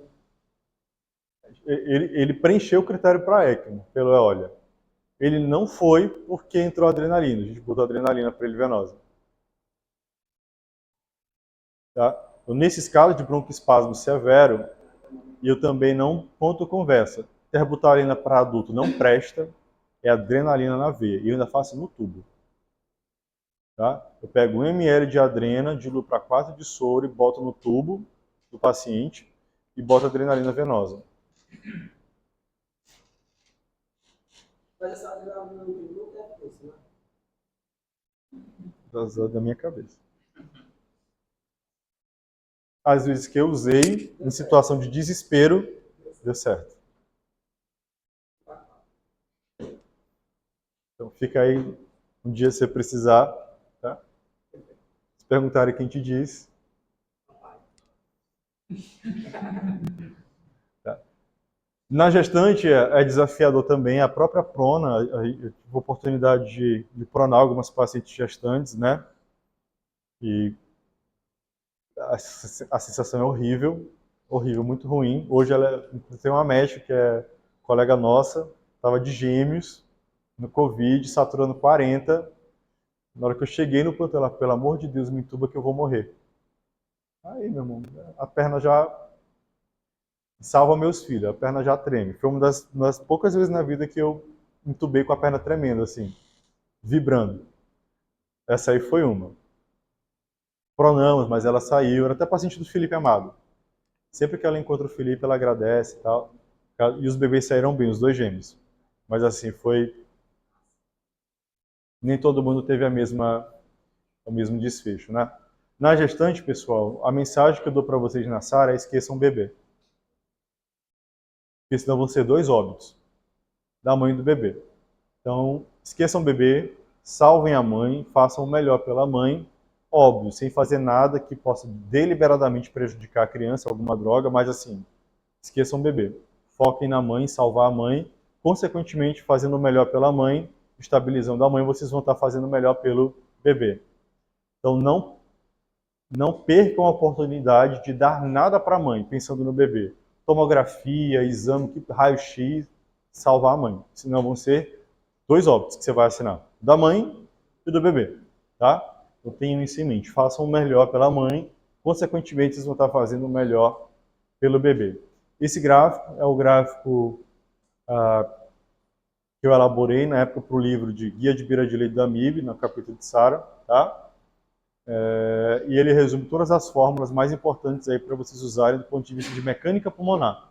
A: Ele preencheu o critério para ECMO, pelo EOLIA. Ele não foi porque entrou adrenalina. A gente botou adrenalina para ele venosa. Tá? Então, nesses casos de broncoespasmo severo, eu também não conto conversa. Terbutalina para adulto não presta, é adrenalina na veia. E eu ainda faço no tubo. Tá? Eu pego 1 ml de adrena, diluo para 4 de soro e boto no tubo do paciente e boto adrenalina venosa.
C: Mas essa adrenalina no tubo não tem efeito, né?
A: Da minha cabeça. Às vezes que eu usei, em situação de desespero, deu certo. Então fica aí, um dia se você precisar, tá? Se perguntarem quem te disse. Tá. Na gestante é desafiador também, a própria prona, eu tive a oportunidade de pronar algumas pacientes gestantes, né? E a sensação é horrível, horrível, muito ruim. Hoje ela tem uma médica que é colega nossa, estava de gêmeos, no Covid, saturando 40. Na hora que eu cheguei no plantão, ela, pelo amor de Deus, me entuba que eu vou morrer. Aí, meu irmão, a perna já salva meus filhos, a perna já treme. Foi uma das poucas vezes na vida que eu entubei com a perna tremendo, assim, vibrando. Essa aí foi uma. Pronamos, mas ela saiu, era até paciente do Felipe Amado. Sempre que ela encontra o Felipe, ela agradece e tal. E os bebês saíram bem, os 2 gêmeos. Mas assim, foi... Nem todo mundo teve o mesmo desfecho, né? Na gestante, pessoal, a mensagem que eu dou para vocês na SARA é esqueçam o bebê. Porque senão vão ser 2 óbitos da mãe e do bebê. Então, esqueçam o bebê, salvem a mãe, façam o melhor pela mãe, óbvio, sem fazer nada que possa deliberadamente prejudicar a criança, alguma droga, mas assim, esqueçam o bebê. Foquem na mãe, salvar a mãe, consequentemente, fazendo o melhor pela mãe, estabilizando a mãe, vocês vão estar fazendo o melhor pelo bebê. Então, não percam a oportunidade de dar nada para a mãe, pensando no bebê. Tomografia, exame, raio-x, salvar a mãe. Senão vão ser 2 óbitos que você vai assinar. Da mãe e do bebê. Tá? Então tenham isso em mente. Façam o melhor pela mãe. Consequentemente, vocês vão estar fazendo o melhor pelo bebê. Esse gráfico é o gráfico que eu elaborei na época para o livro de Guia de Bira de Leite da MIB, no capítulo de SARA. Tá? E ele resume todas as fórmulas mais importantes aí para vocês usarem do ponto de vista de mecânica pulmonar.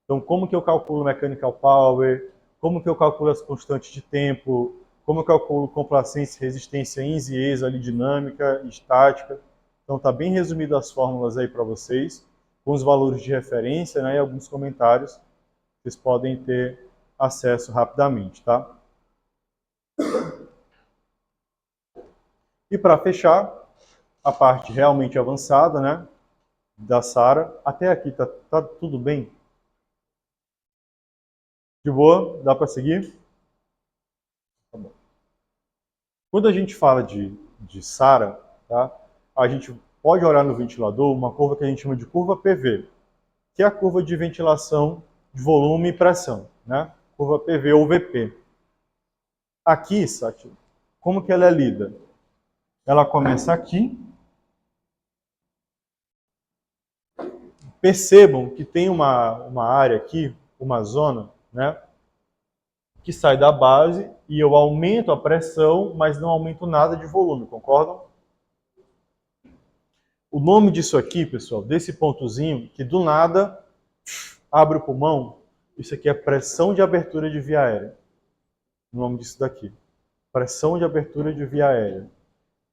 A: Então, como que eu calculo mechanical power, como que eu calculo as constantes de tempo, como eu calculo complacência, resistência ins e ex, ali, dinâmica, estática. Então, está bem resumido as fórmulas aí para vocês, com os valores de referência, né, e alguns comentários, vocês podem ter acesso rapidamente, tá? E para fechar, a parte realmente avançada, né, da SARA. Até aqui, tá tudo bem? De boa? Dá para seguir? Tá bom. Quando a gente fala de SARA, tá, a gente pode olhar no ventilador uma curva que a gente chama de curva PV, que é a curva de ventilação de volume e pressão, né? Curva PV ou VP. Aqui, Sati, como que ela é lida? Ela começa aqui. Percebam que tem uma área aqui, uma zona, né, que sai da base e eu aumento a pressão, mas não aumento nada de volume, concordam? O nome disso aqui, pessoal, desse pontozinho, que do nada abre o pulmão, isso aqui é pressão de abertura de via aérea. O nome disso daqui. Pressão de abertura de via aérea.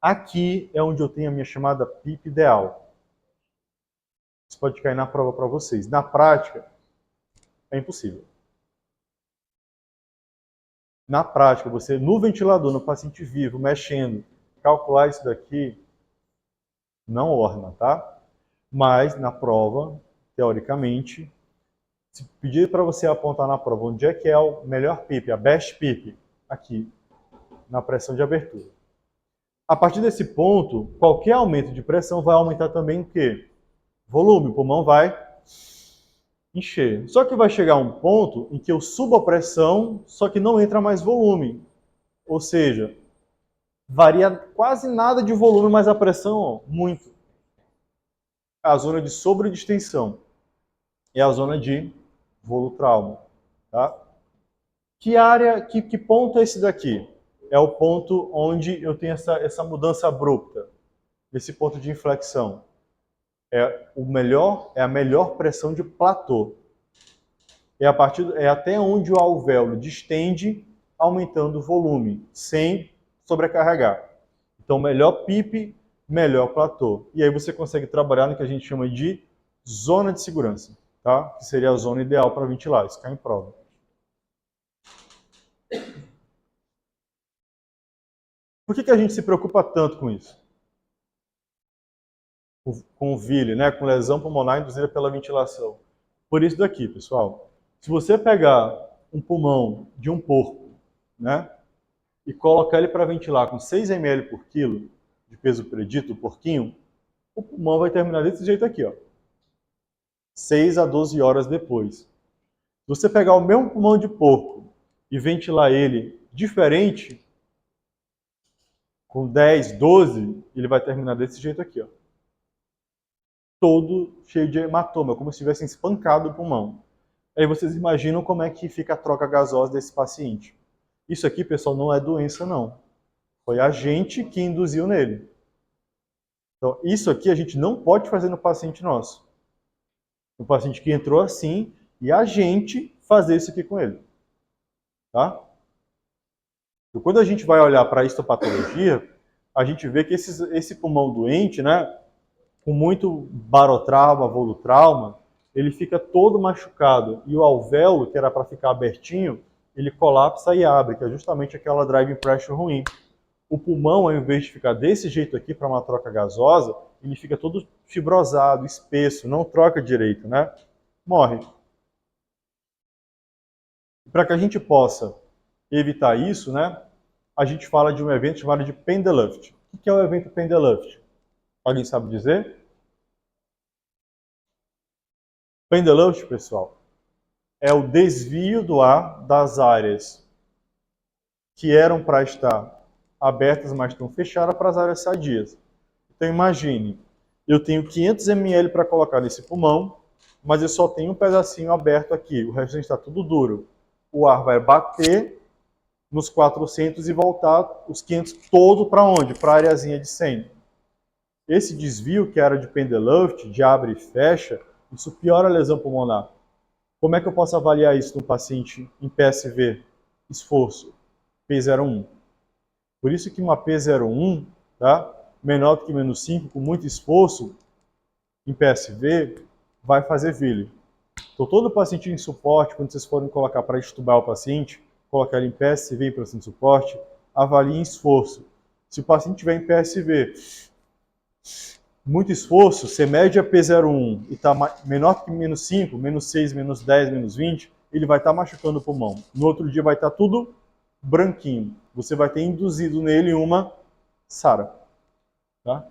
A: Aqui é onde eu tenho a minha chamada PIP ideal. Isso pode cair na prova para vocês. Na prática, é impossível. Na prática, você no ventilador, no paciente vivo, mexendo, calcular isso daqui, não orna, tá? Mas na prova, teoricamente, se pedir para você apontar na prova onde é que é o melhor PIP, a best PIP, aqui, na pressão de abertura. A partir desse ponto, qualquer aumento de pressão vai aumentar também o quê? Volume, o pulmão vai encher. Só que vai chegar um ponto em que eu subo a pressão, só que não entra mais volume. Ou seja, varia quase nada de volume, mas a pressão, ó, muito. A zona de sobredistensão é a zona de volutrauma. Tá? Que área, que ponto é esse daqui? É o ponto onde eu tenho essa mudança abrupta, esse ponto de inflexão. É a melhor pressão de platô. É até onde o alvéolo distende, aumentando o volume, sem sobrecarregar. Então, melhor PIP, melhor platô. E aí você consegue trabalhar no que a gente chama de zona de segurança, tá? Que seria a zona ideal para ventilar, isso cai em prova. Por que a gente se preocupa tanto com isso? Com o VILI, né? Com lesão pulmonar induzida pela ventilação. Por isso daqui, pessoal. Se você pegar um pulmão de um porco, né? E colocar ele para ventilar com 6 ml por quilo de peso predito, o porquinho, o pulmão vai terminar desse jeito aqui, ó. 6 a 12 horas depois. Se você pegar o mesmo pulmão de porco e ventilar ele diferente, com 10, 12, ele vai terminar desse jeito aqui, ó. Todo cheio de hematoma, como se tivessem espancado o pulmão. Aí vocês imaginam como é que fica a troca gasosa desse paciente. Isso aqui, pessoal, não é doença, não. Foi a gente que induziu nele. Então, isso aqui a gente não pode fazer no paciente nosso. O paciente que entrou assim, e a gente fazer isso aqui com ele. Tá? Então, quando a gente vai olhar para a histopatologia, a gente vê que esse pulmão doente, né, com muito barotrauma, volutrauma, ele fica todo machucado. E o alvéolo, que era para ficar abertinho, ele colapsa e abre, que é justamente aquela driving pressure ruim. O pulmão, ao invés de ficar desse jeito aqui para uma troca gasosa, ele fica todo fibrosado, espesso, não troca direito, né? Morre. Para que a gente possa evitar isso, né, a gente fala de um evento chamado de Pendeluft. O que é o evento Pendeluft? Alguém sabe dizer? Pendeluft, pessoal, é o desvio do ar das áreas que eram para estar abertas, mas estão fechadas, para as áreas sadias. Então imagine, eu tenho 500 ml para colocar nesse pulmão, mas eu só tenho um pedacinho aberto aqui, o resto está tudo duro. O ar vai bater nos 400 e voltar os 500 todo para onde? Para a areazinha de 100. Esse desvio, que era de Pendeluft, de abre e fecha, isso piora a lesão pulmonar. Como é que eu posso avaliar isso no paciente em PSV? Esforço, P01. Por isso que uma P01, tá, menor do que menos 5, com muito esforço, em PSV, vai fazer VILI. Então, todo paciente em suporte, quando vocês forem colocar para estubar o paciente, colocar ele em PSV e paciente de suporte, avalie em esforço. Se o paciente tiver em PSV, muito esforço, você mede a P01 e está menor que menos 5, menos 6, menos 10, menos 20, ele vai estar machucando o pulmão. No outro dia vai estar tudo branquinho. Você vai ter induzido nele uma SARA. Tá?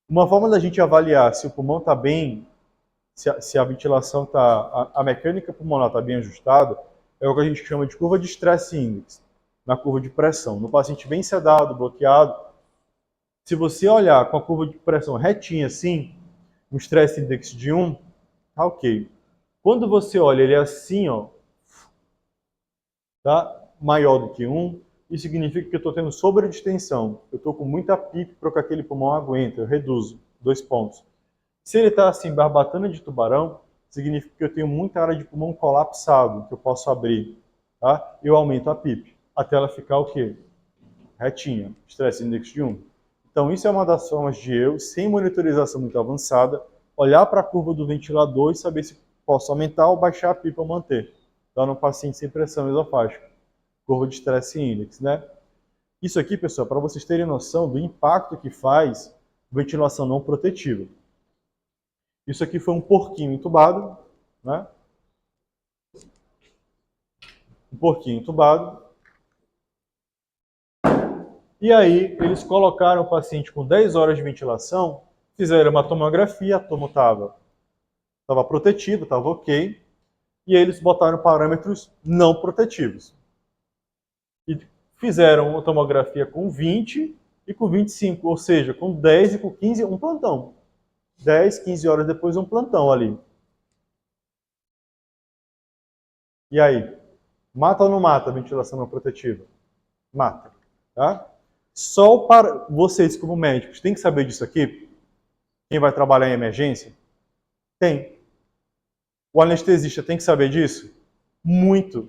A: Uma forma da gente avaliar se o pulmão está bem, se a ventilação está, a mecânica pulmonar está bem ajustada, é o que a gente chama de curva de stress index, na curva de pressão. No paciente bem sedado, bloqueado, se você olhar com a curva de pressão retinha assim, um stress index de 1, tá ok. Quando você olha ele assim, ó, tá, maior do que 1, isso significa que eu estou tendo sobredistensão. Eu estou com muita PIP para que aquele pulmão aguenta, eu reduzo, 2 pontos. Se ele está assim, barbatana de tubarão, significa que eu tenho muita área de pulmão colapsado, que eu posso abrir. Tá? Eu aumento a PIP, até ela ficar o quê? Retinha, stress index de 1. Então isso é uma das formas de eu, sem monitorização muito avançada, olhar para a curva do ventilador e saber se posso aumentar ou baixar a PIP ou manter. Então, no paciente sem pressão esofágica. Curva de stress index, né? Isso aqui, pessoal, para vocês terem noção do impacto que faz ventilação não protetiva. Isso aqui foi um porquinho entubado, né? Um porquinho entubado. E aí, eles colocaram o paciente com 10 horas de ventilação, fizeram uma tomografia, a tomo estava estava protetivo, estava ok, e aí eles botaram parâmetros não protetivos. E fizeram uma tomografia com 20 e com 25, ou seja, com 10 e com 15, um plantão. 10, 15 horas depois, um plantão ali. E aí? Mata ou não mata a ventilação não protetiva? Mata. Tá? Só para vocês, como médicos, tem que saber disso aqui? Quem vai trabalhar em emergência? Tem. O anestesista tem que saber disso? Muito.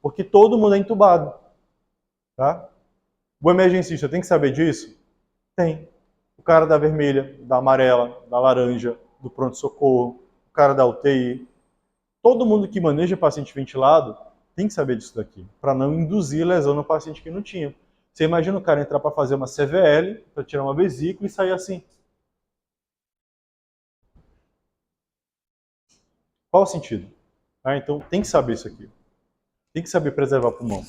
A: Porque todo mundo é entubado. Tá? O emergencista tem que saber disso? Tem. O cara da vermelha, da amarela, da laranja, do pronto-socorro, o cara da UTI. Todo mundo que maneja paciente ventilado tem que saber disso daqui, para não induzir lesão no paciente que não tinha. Você imagina o cara entrar para fazer uma CVL, para tirar uma vesícula e sair assim. Qual o sentido? Então tem que saber isso aqui. Tem que saber preservar o pulmão.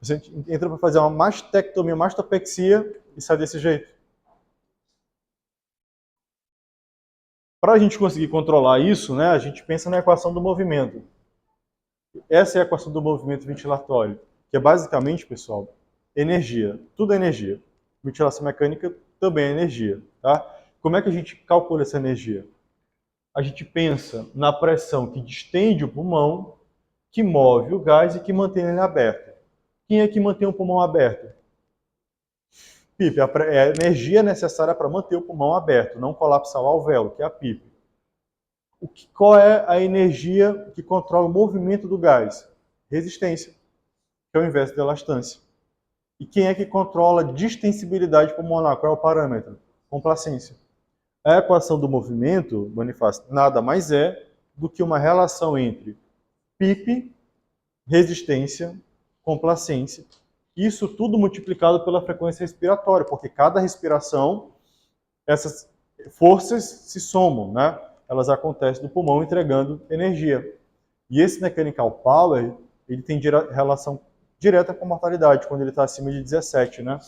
A: Você entra para fazer uma mastectomia, mastopexia e sai desse jeito. Para a gente conseguir controlar isso, né, a gente pensa na equação do movimento. Essa é a equação do movimento ventilatório, que é basicamente, pessoal, energia. Tudo é energia. Ventilação mecânica também é energia. Tá? Como é que a gente calcula essa energia? A gente pensa na pressão que distende o pulmão, que move o gás e que mantém ele aberto. Quem é que mantém o pulmão aberto? PIP, é a energia necessária para manter o pulmão aberto, não colapsar o alvéolo, que é a PIP. Qual é a energia que controla o movimento do gás? Resistência, que é o inverso da elastância. E quem é que controla a distensibilidade pulmonar? Qual é o parâmetro? Complacência. A equação do movimento, Bonifácio, nada mais é do que uma relação entre PIP, resistência, complacência. Isso tudo multiplicado pela frequência respiratória, porque cada respiração, essas forças se somam, né? Elas acontecem no pulmão entregando energia. E esse mechanical power, ele tem relação direta com a mortalidade, quando ele está acima de 17, né? O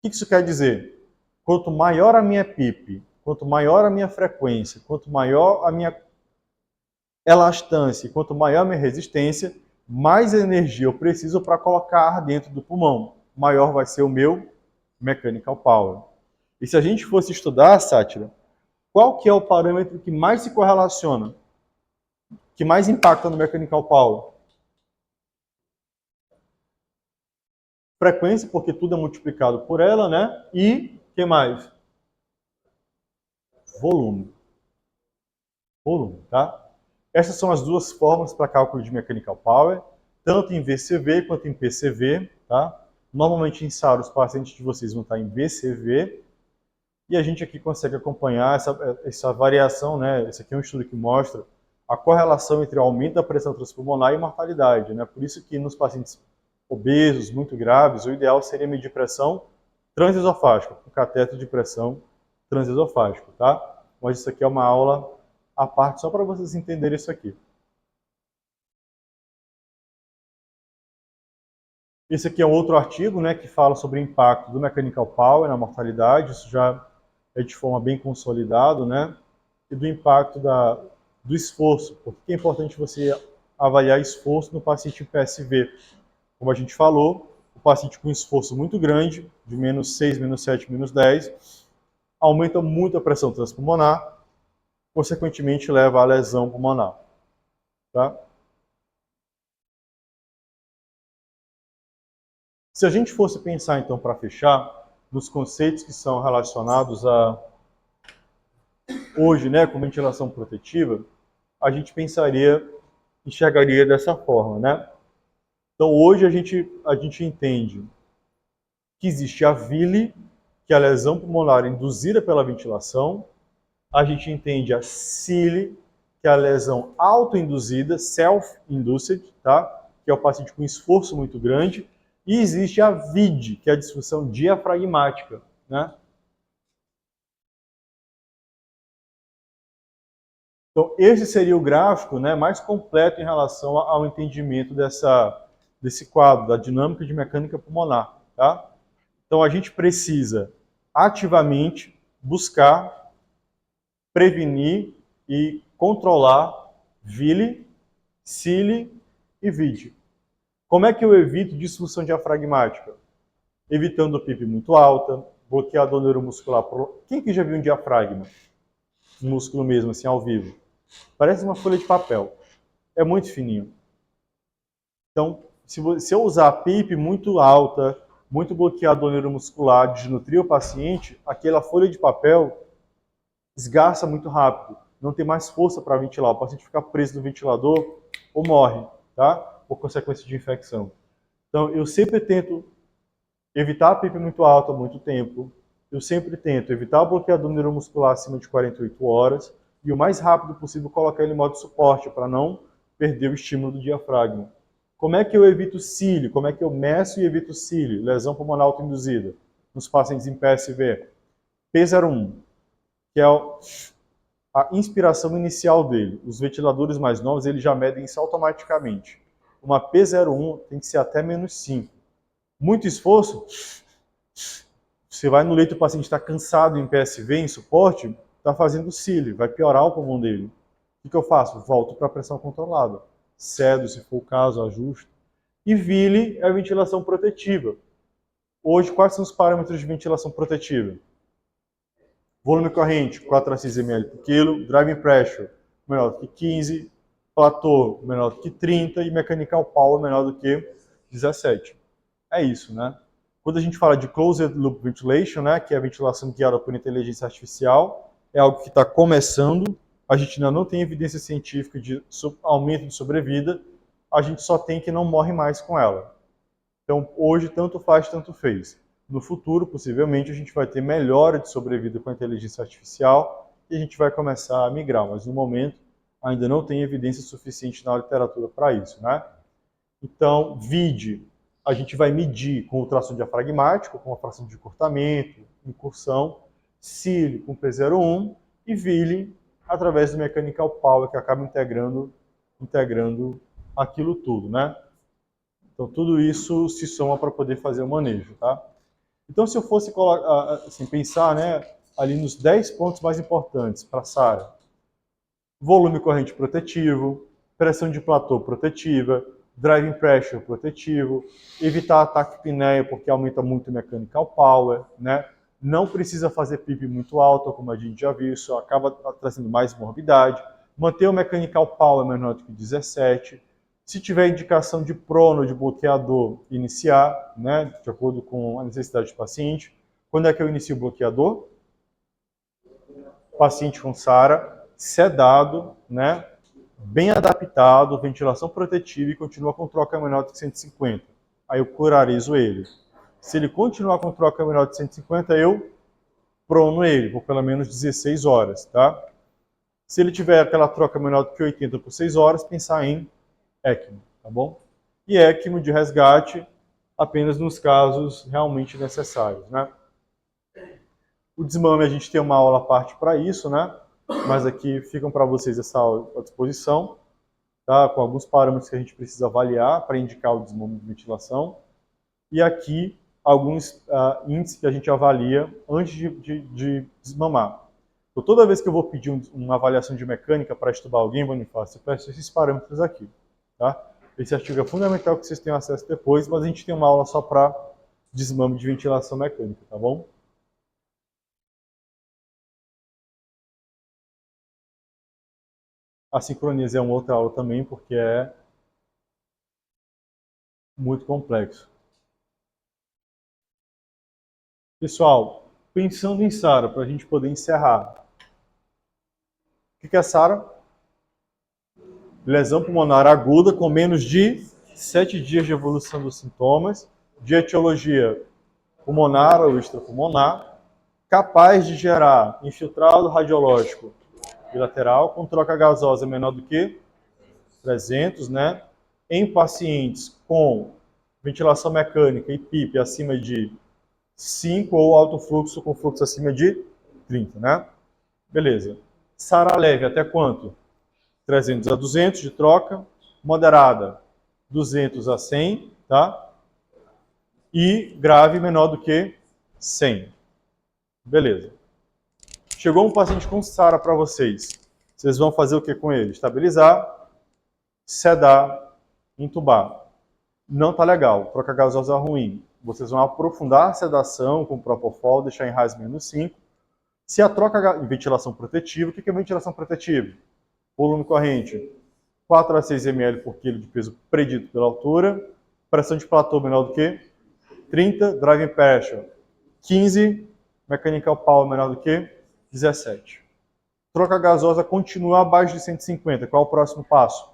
A: que isso quer dizer? Quanto maior a minha PIP, quanto maior a minha frequência, quanto maior a minha elastância, quanto maior a minha resistência, mais energia eu preciso para colocar dentro do pulmão. Maior vai ser o meu mechanical power. E se a gente fosse estudar, Sátira, qual que é o parâmetro que mais se correlaciona, que mais impacta no mechanical power? Frequência, porque tudo é multiplicado por ela, né? E, o que mais? Volume. Volume, tá? Essas são as duas formas para cálculo de mechanical power, tanto em VCV quanto em PCV, tá? Normalmente em SAR os pacientes de vocês vão estar em VCV, e a gente aqui consegue acompanhar essa variação, né? Esse aqui é um estudo que mostra a correlação entre o aumento da pressão transpulmonar e mortalidade, né? Por isso que nos pacientes obesos, muito graves, o ideal seria medir pressão transesofágica, com cateter de pressão transesofágico, tá? Mas isso aqui é uma aula à parte, só para vocês entenderem isso aqui. Esse aqui é outro artigo, né, que fala sobre o impacto do mechanical power na mortalidade, isso já é de forma bem consolidado, né, e do impacto do esforço, porque é importante você avaliar esforço no paciente PSV. Como a gente falou, o paciente com esforço muito grande, de menos 6, menos 7, menos 10, aumenta muito a pressão transpulmonar, consequentemente leva à lesão pulmonar. Tá? Se a gente fosse pensar, então, para fechar, nos conceitos que são relacionados a, hoje, né, com ventilação protetiva, a gente enxergaria dessa forma, né? Então, hoje a gente entende que existe a VILI, que é a lesão pulmonar induzida pela ventilação. A gente entende a CILI, que é a lesão autoinduzida, self-induced, tá? Que é o paciente com esforço muito grande. E existe a VID, que é a disfunção diafragmática, né? Então, esse seria o gráfico, né, mais completo em relação ao entendimento desse quadro, da dinâmica de mecânica pulmonar, tá? Então, a gente precisa ativamente buscar, prevenir e controlar vili, cili e vide. Como é que eu evito disfunção diafragmática? Evitando PIP muito alta, bloqueador neuromuscular. Quem que já viu um diafragma? Um músculo mesmo, assim, ao vivo. Parece uma folha de papel. É muito fininho. Então, se eu usar PIP muito alta, muito bloqueador neuromuscular, desnutrir o paciente, aquela folha de papel esgarça muito rápido. Não tem mais força para ventilar. O paciente fica preso no ventilador ou morre, tá? Por consequência de infecção. Então, eu sempre tento evitar a PIP muito alta há muito tempo. Eu sempre tento evitar o bloqueador neuromuscular acima de 48 horas e o mais rápido possível colocar ele em modo suporte para não perder o estímulo do diafragma. Como é que eu evito cílio? Como é que eu meço e evito cílio? Lesão pulmonar autoinduzida nos pacientes em PSV. P01, que é a inspiração inicial dele. Os ventiladores mais novos, eles já medem isso automaticamente. Uma P01 tem que ser até -5. Muito esforço, você vai no leito, o paciente está cansado em PSV, em suporte, está fazendo cílio, vai piorar o pulmão dele. O que eu faço? Volto para a pressão controlada. Cedo, se for o caso, ajusto. E vili é a ventilação protetiva. Hoje, quais são os parâmetros de ventilação protetiva? Volume corrente, 4 a 6 ml por quilo. Driving pressure, menor do que 15. Platô, menor do que 30. E mechanical power, menor do que 17. É isso, né? Quando a gente fala de closed loop ventilation, né, que é a ventilação guiada por inteligência artificial, é algo que está começando. A gente ainda não tem evidência científica de aumento de sobrevida. A gente só tem que não morre mais com ela. Então, hoje, tanto faz, tanto fez. No futuro, possivelmente, a gente vai ter melhora de sobrevida com a inteligência artificial e a gente vai começar a migrar, mas no momento ainda não tem evidência suficiente na literatura para isso, né? Então, vide, a gente vai medir com ultrassom diafragmático, com a fração de encurtamento, incursão, cílio com P01 e vili através do mechanical power, que acaba integrando aquilo tudo, né? Então, tudo isso se soma para poder fazer o manejo, tá? Então, se eu fosse assim, pensar, né, ali nos 10 pontos mais importantes para a SARA: volume corrente protetivo, pressão de platô protetiva, driving pressure protetivo, evitar ataque pinéia porque aumenta muito o mechanical power, né? Não precisa fazer PIP muito alta, como a gente já viu, isso acaba trazendo mais morbidade. Manter o mechanical power menor do que 17. Se tiver indicação de prono, de bloqueador, iniciar, né, de acordo com a necessidade do paciente. Quando é que eu inicio o bloqueador? Paciente com SARA, sedado, né, bem adaptado, ventilação protetiva e continua com troca menor de 150. Aí eu curarizo ele. Se ele continuar com troca menor de 150, eu prono ele por pelo menos 16 horas, tá? Se ele tiver aquela troca menor do que 80 por 6 horas, pensar em ECMO, tá bom? E ECMO de resgate apenas nos casos realmente necessários, né? O desmame, a gente tem uma aula à parte para isso, né? Mas aqui ficam para vocês essa aula à disposição, tá? Com alguns parâmetros que a gente precisa avaliar para indicar o desmame de ventilação. E aqui alguns índices que a gente avalia antes de desmamar. Então, toda vez que eu vou pedir uma avaliação de mecânica para estubar alguém, Bonifácio, eu peço esses parâmetros aqui, tá? Esse artigo é fundamental que vocês tenham acesso depois, mas a gente tem uma aula só para desmame de ventilação mecânica, tá bom? A sincronia é uma outra aula também, porque é muito complexo. Pessoal, pensando em SARA, para a gente poder encerrar. O que é SARA? Lesão pulmonar aguda com menos de 7 dias de evolução dos sintomas, de etiologia pulmonar ou extrapulmonar, capaz de gerar infiltrado radiológico bilateral com troca gasosa menor do que 300, né? Em pacientes com ventilação mecânica e PIP acima de 5 ou alto fluxo com fluxo acima de 30, né? Beleza. SARA leve até quanto? 300 a 200 de troca, moderada 200 a 100, tá? E grave menor do que 100. Beleza. Chegou um paciente com SARA para vocês. Vocês vão fazer o que com ele? Estabilizar, sedar, entubar. Não está legal, troca gasosa ruim. Vocês vão aprofundar a sedação com Propofol, deixar em RAS -5. Se a troca em ventilação protetiva, o que é ventilação protetiva? Volume corrente, 4 a 6 ml por quilo de peso predito pela altura, pressão de platô menor do que 30, driving pressure 15, mechanical power menor do que 17. Troca gasosa continua abaixo de 150. Qual é o próximo passo?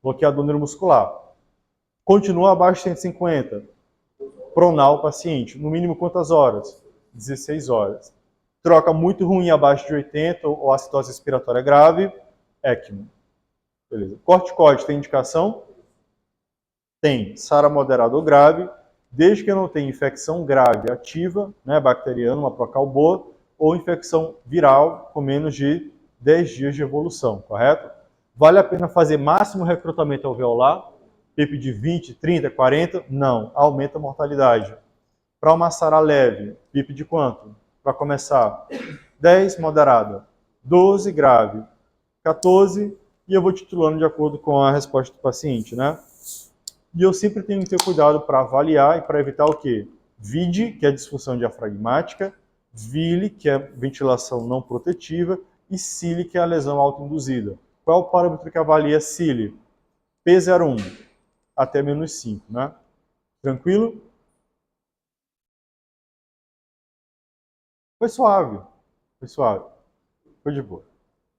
A: Bloqueador neuromuscular. Continua abaixo de 150. Pronar o paciente. No mínimo quantas horas? 16 horas. Troca muito ruim abaixo de 80 ou acidose respiratória grave, ECMO. Beleza. Corticoide tem indicação? Tem. SARA moderado ou grave, desde que não tenha infecção grave ativa, né, bacteriana, uma procal boa, ou infecção viral com menos de 10 dias de evolução, correto? Vale a pena fazer máximo recrutamento alveolar? PIP de 20, 30, 40? Não, aumenta a mortalidade. Para uma SARA leve, PIP de quanto? Para começar, 10 moderada, 12 grave, 14, e eu vou titulando de acordo com a resposta do paciente, né? E eu sempre tenho que ter cuidado para avaliar e para evitar o quê? VID, que é disfunção diafragmática, VILI, que é ventilação não protetiva, e CILI, que é a lesão autoinduzida. Qual é o parâmetro que avalia CILI? P01, até -5, né? Tranquilo? Foi suave, foi de boa,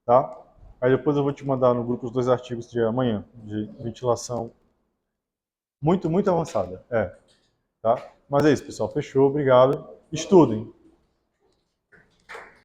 A: tá? Aí depois eu vou te mandar no grupo os 2 artigos de amanhã, de ventilação muito avançada, tá? Mas é isso, pessoal, fechou, obrigado. Estudem.